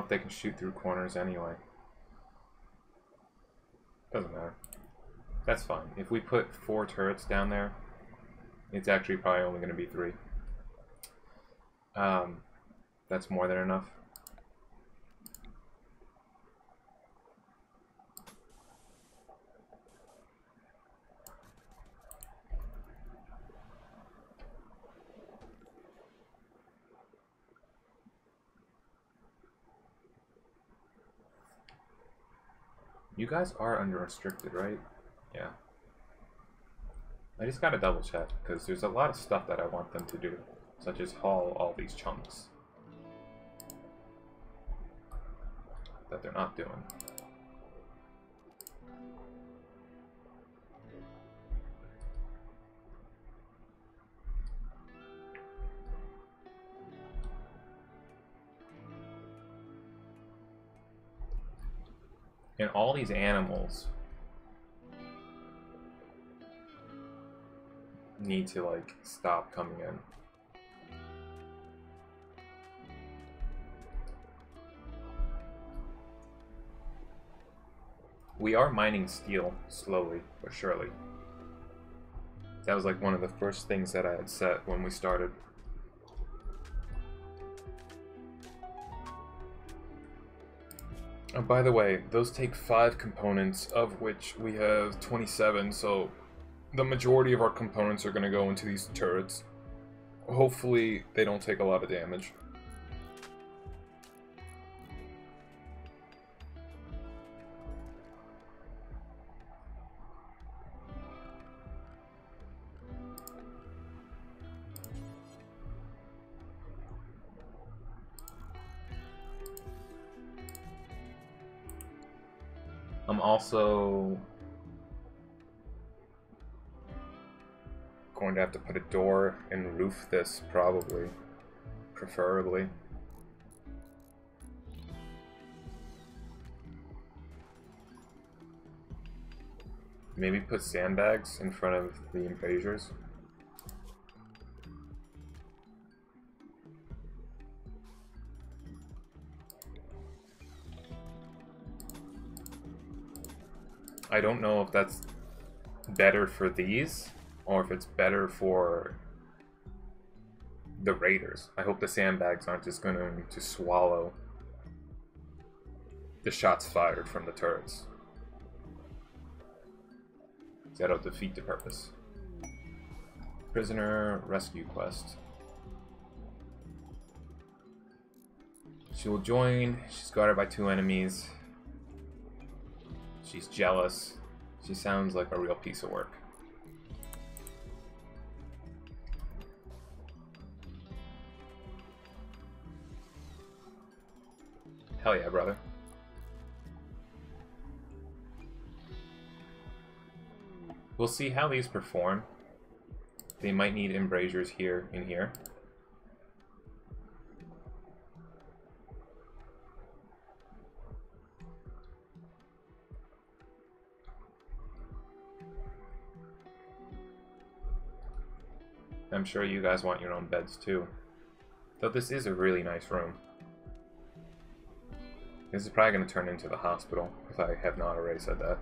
if they can shoot through corners anyway. Doesn't matter. That's fine. If we put 4 turrets down there, it's actually probably only going to be 3. That's more than enough. You guys are unrestricted, right? Yeah. I just gotta double check, because there's a lot of stuff that I want them to do, such as haul all these chunks that they're not doing. And all these animals need to, like, stop coming in. We are mining steel slowly but surely. That was like one of the first things that I had set when we started. Oh, by the way, those take 5 components, of which we have 27, so the majority of our components are going to go into these turrets. Hopefully they don't take a lot of damage. I'm also going to have to put a door and roof this, probably. Preferably. Maybe put sandbags in front of the embrasures. I don't know if that's better for these, or if it's better for the raiders. I hope the sandbags aren't just going to swallow the shots fired from the turrets. That'll defeat the purpose. Prisoner rescue quest. She will join. She's guarded by 2 enemies. She's jealous. She sounds like a real piece of work. Hell yeah, brother. We'll see how these perform. They might need embrasures here and here. I'm sure you guys want your own beds too. Though this is a really nice room. This is probably going to turn into the hospital, if I have not already said that.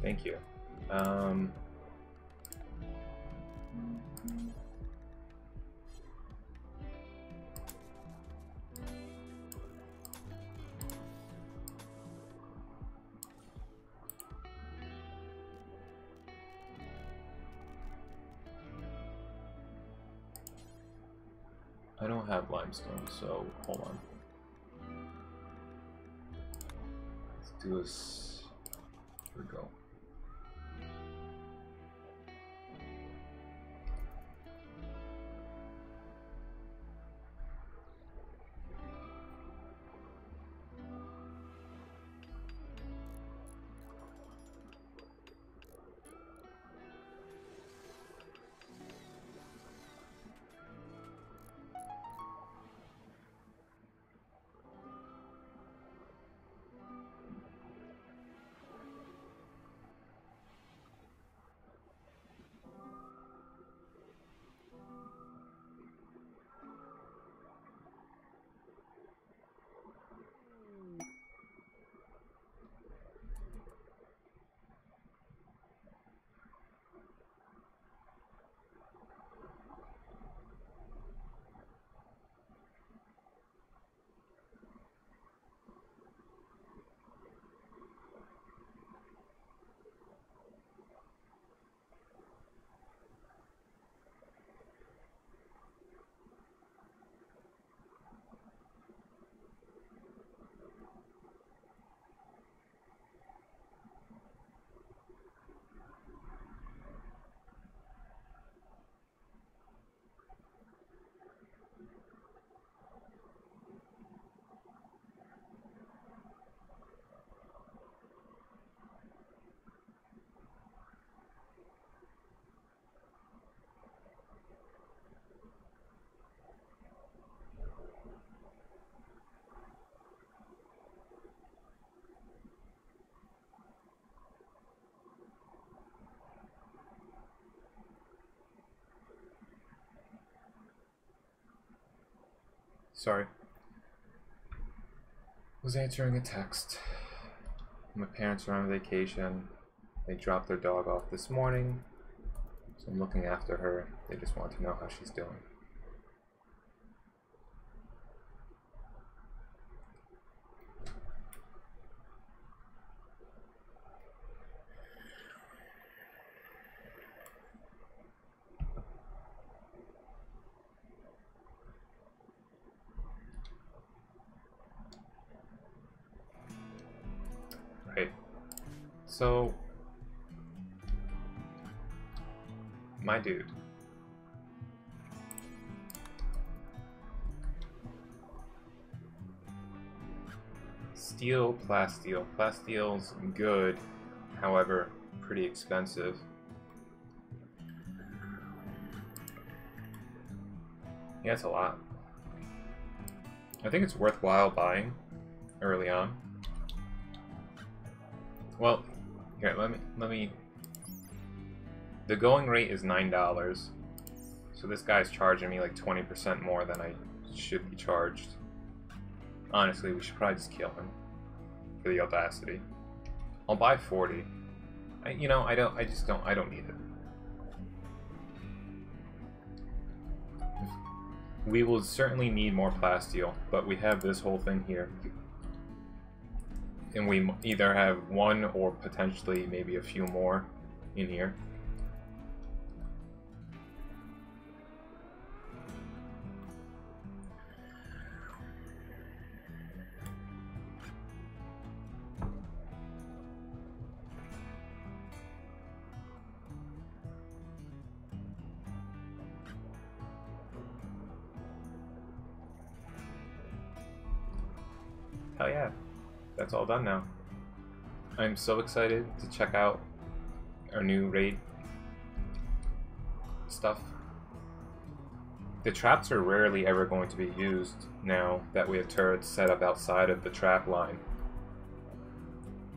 Thank you. I don't have limestone, so hold on. Let's do this. Here we go. Sorry. Was answering a text. My parents are on vacation. They dropped their dog off this morning, so I'm looking after her. They just want to know how she's doing. Right. So, my dude. Steel, plasteel. Plasteel's good, however, pretty expensive. Yeah, it's a lot. I think it's worthwhile buying early on. Well, here, let me. The going rate is $9, so this guy's charging me like 20% more than I should be charged. Honestly, we should probably just kill him for the audacity. I'll buy 40. I don't need it. We will certainly need more plasteel, but we have this whole thing here. And we either have one or potentially maybe a few more in here. Hell yeah. That's all done now. I'm so excited to check out our new raid stuff. The traps are rarely ever going to be used now that we have turrets set up outside of the trap line.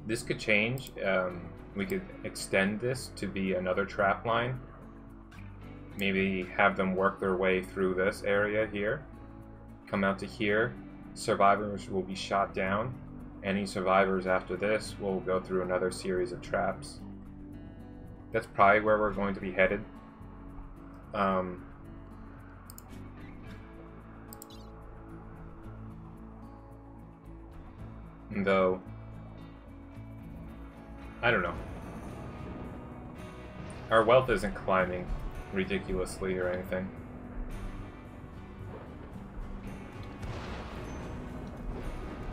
This could change. We could extend this to be another trap line. Maybe have them work their way through this area here. Come out to here. Survivors will be shot down. Any survivors after this will go through another series of traps. That's probably where we're going to be headed. Though, I don't know. Our wealth isn't climbing ridiculously or anything.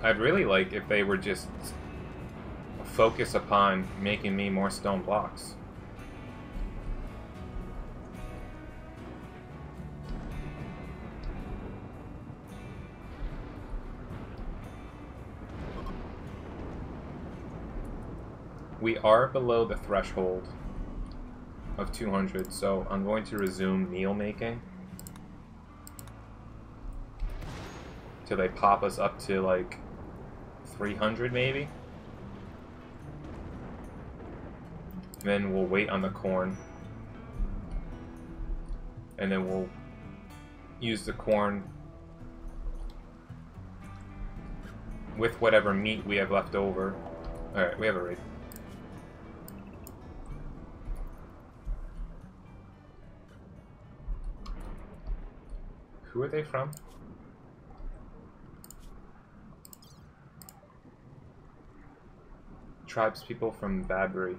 I'd really like if they were just focus upon making me more stone blocks. We are below the threshold of 200, so I'm going to resume meal making till they pop us up to like 300 maybe. Then we'll wait on the corn, and then we'll use the corn with whatever meat we have left over. Alright, we have a raid. Who are they from? Tribespeople from Badbury.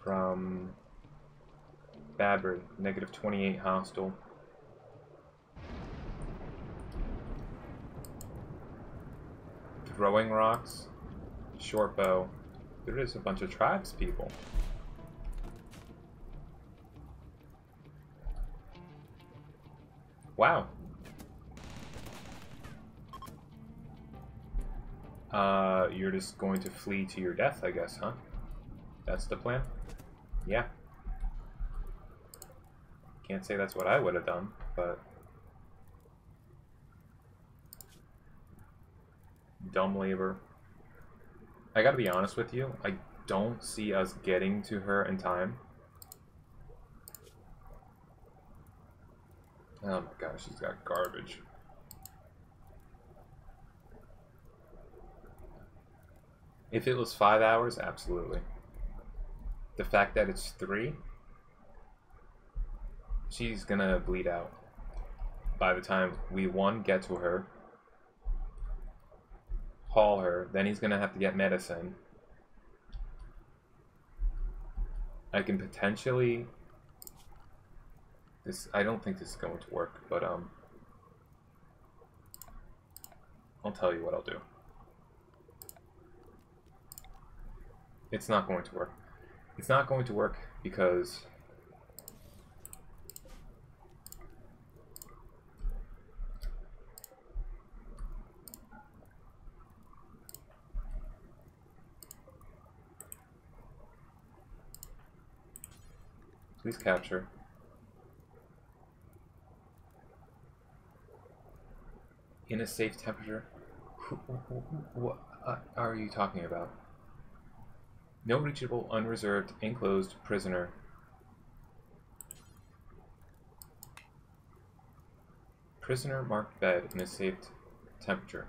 From Badbury, -28 hostile. Throwing rocks, short bow. There is a bunch of tribespeople. Wow. You're just going to flee to your death, I guess, huh? That's the plan? Yeah. Can't say that's what I would have done, but... Dumb labor. I gotta be honest with you, I don't see us getting to her in time. Oh my gosh, she's got garbage. If it was 5 hours, absolutely. The fact that it's 3, she's gonna bleed out by the time we, one, get to her, haul her, then he's gonna have to get medicine. I can potentially... I don't think this is going to work, but I'll tell you what I'll do. It's not going to work. It's not going to work because please capture. In a safe temperature? What are you talking about? No reachable, unreserved, enclosed prisoner. Prisoner marked bed in a safe temperature.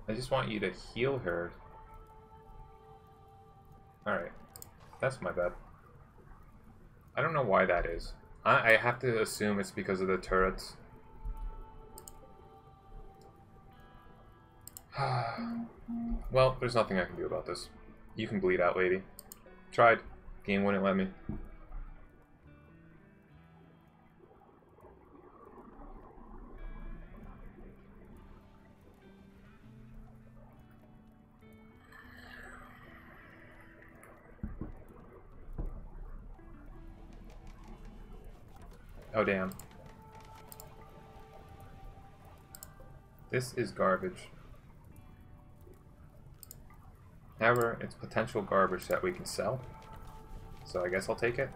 I just want you to heal her. Alright. That's my bad. I don't know why that is. I have to assume it's because of the turrets. Well, there's nothing I can do about this. You can bleed out, lady. Tried. Game wouldn't let me. Oh, damn. This is garbage. However, it's potential garbage that we can sell. So I guess I'll take it.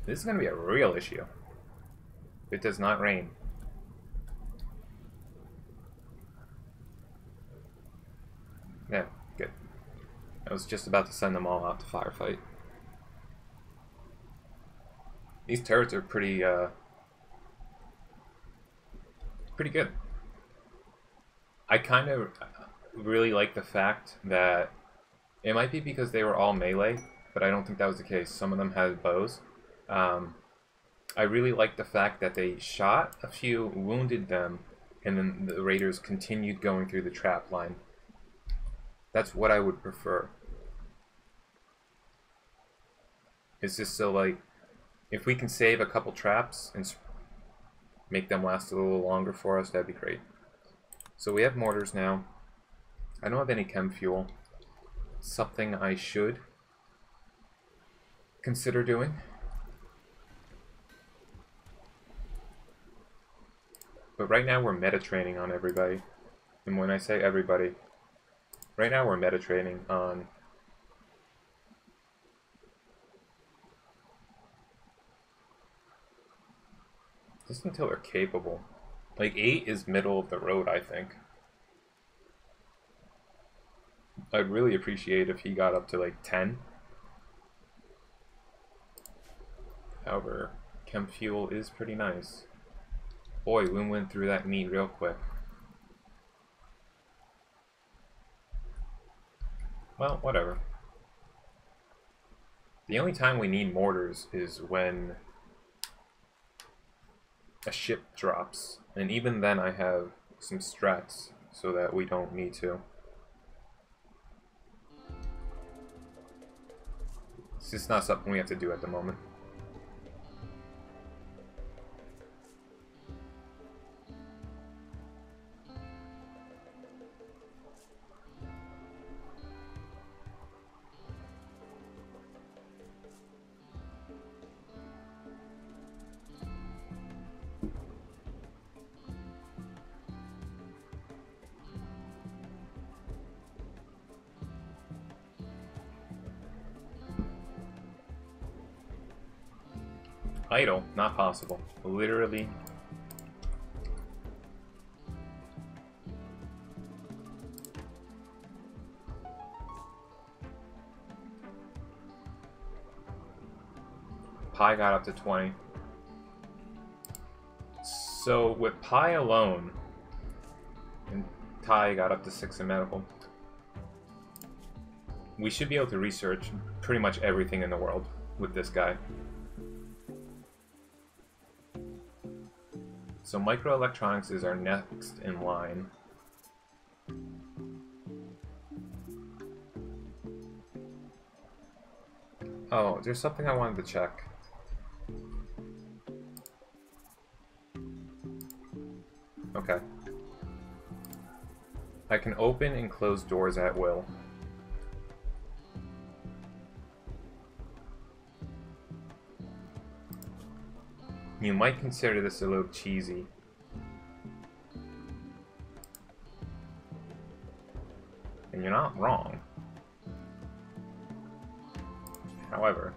This is going to be a real issue. It does not rain. Yeah, good. I was just about to send them all out to firefight. These turrets are pretty good. I kind of really like the fact that it might be because they were all melee, but I don't think that was the case. Some of them had bows. I really like the fact that they shot a few, wounded them, and then the raiders continued going through the trap line. That's what I would prefer. It's just so, like, if we can save a couple traps and make them last a little longer for us, that'd be great. So we have mortars now. I don't have any chem fuel. Something I should consider doing. But right now we're meta training on everybody. And when I say everybody, right now we're meta training on just until they're capable. Like 8 is middle of the road, I think. I'd really appreciate if he got up to like 10. However, chem fuel is pretty nice. Boy, we went through that meat real quick. Well, whatever. The only time we need mortars is when a ship drops. And even then I have some strats so that we don't need to. It's just not something we have to do at the moment. Idle, not possible. Literally. Pi got up to 20. So with Pi alone, and Tai got up to 6 in medical, we should be able to research pretty much everything in the world with this guy. So microelectronics is our next in line. Oh, there's something I wanted to check. Okay. I can open and close doors at will. You might consider this a little cheesy. And you're not wrong. However,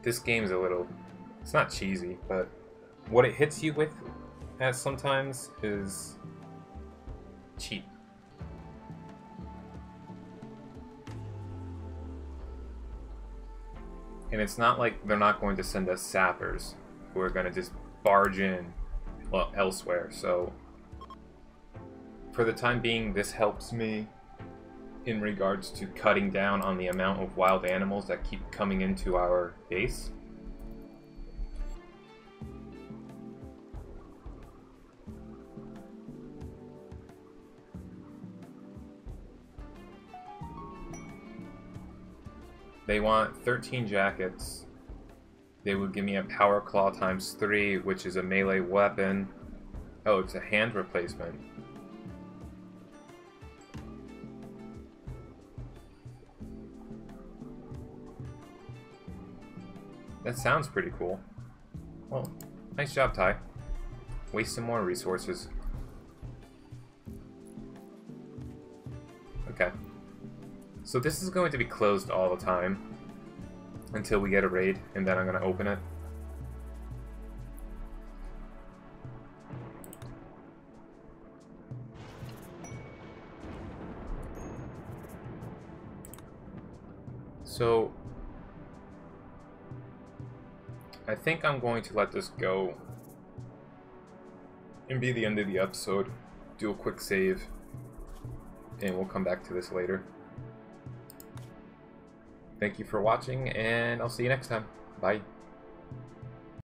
this game's a little, it's not cheesy, but what it hits you with as sometimes is cheap. And it's not like they're not going to send us sappers who are going to just barge in, well, elsewhere. So for the time being, this helps me in regards to cutting down on the amount of wild animals that keep coming into our base. They want 13 jackets. They would give me a power claw ×3, which is a melee weapon. Oh, it's a hand replacement. That sounds pretty cool. Well, nice job, Tai. Waste some more resources. Okay. So this is going to be closed all the time until we get a raid, and then I'm going to open it. So I think I'm going to let this go and be the end of the episode. Do a quick save, and we'll come back to this later. Thank you for watching, and I'll see you next time. Bye.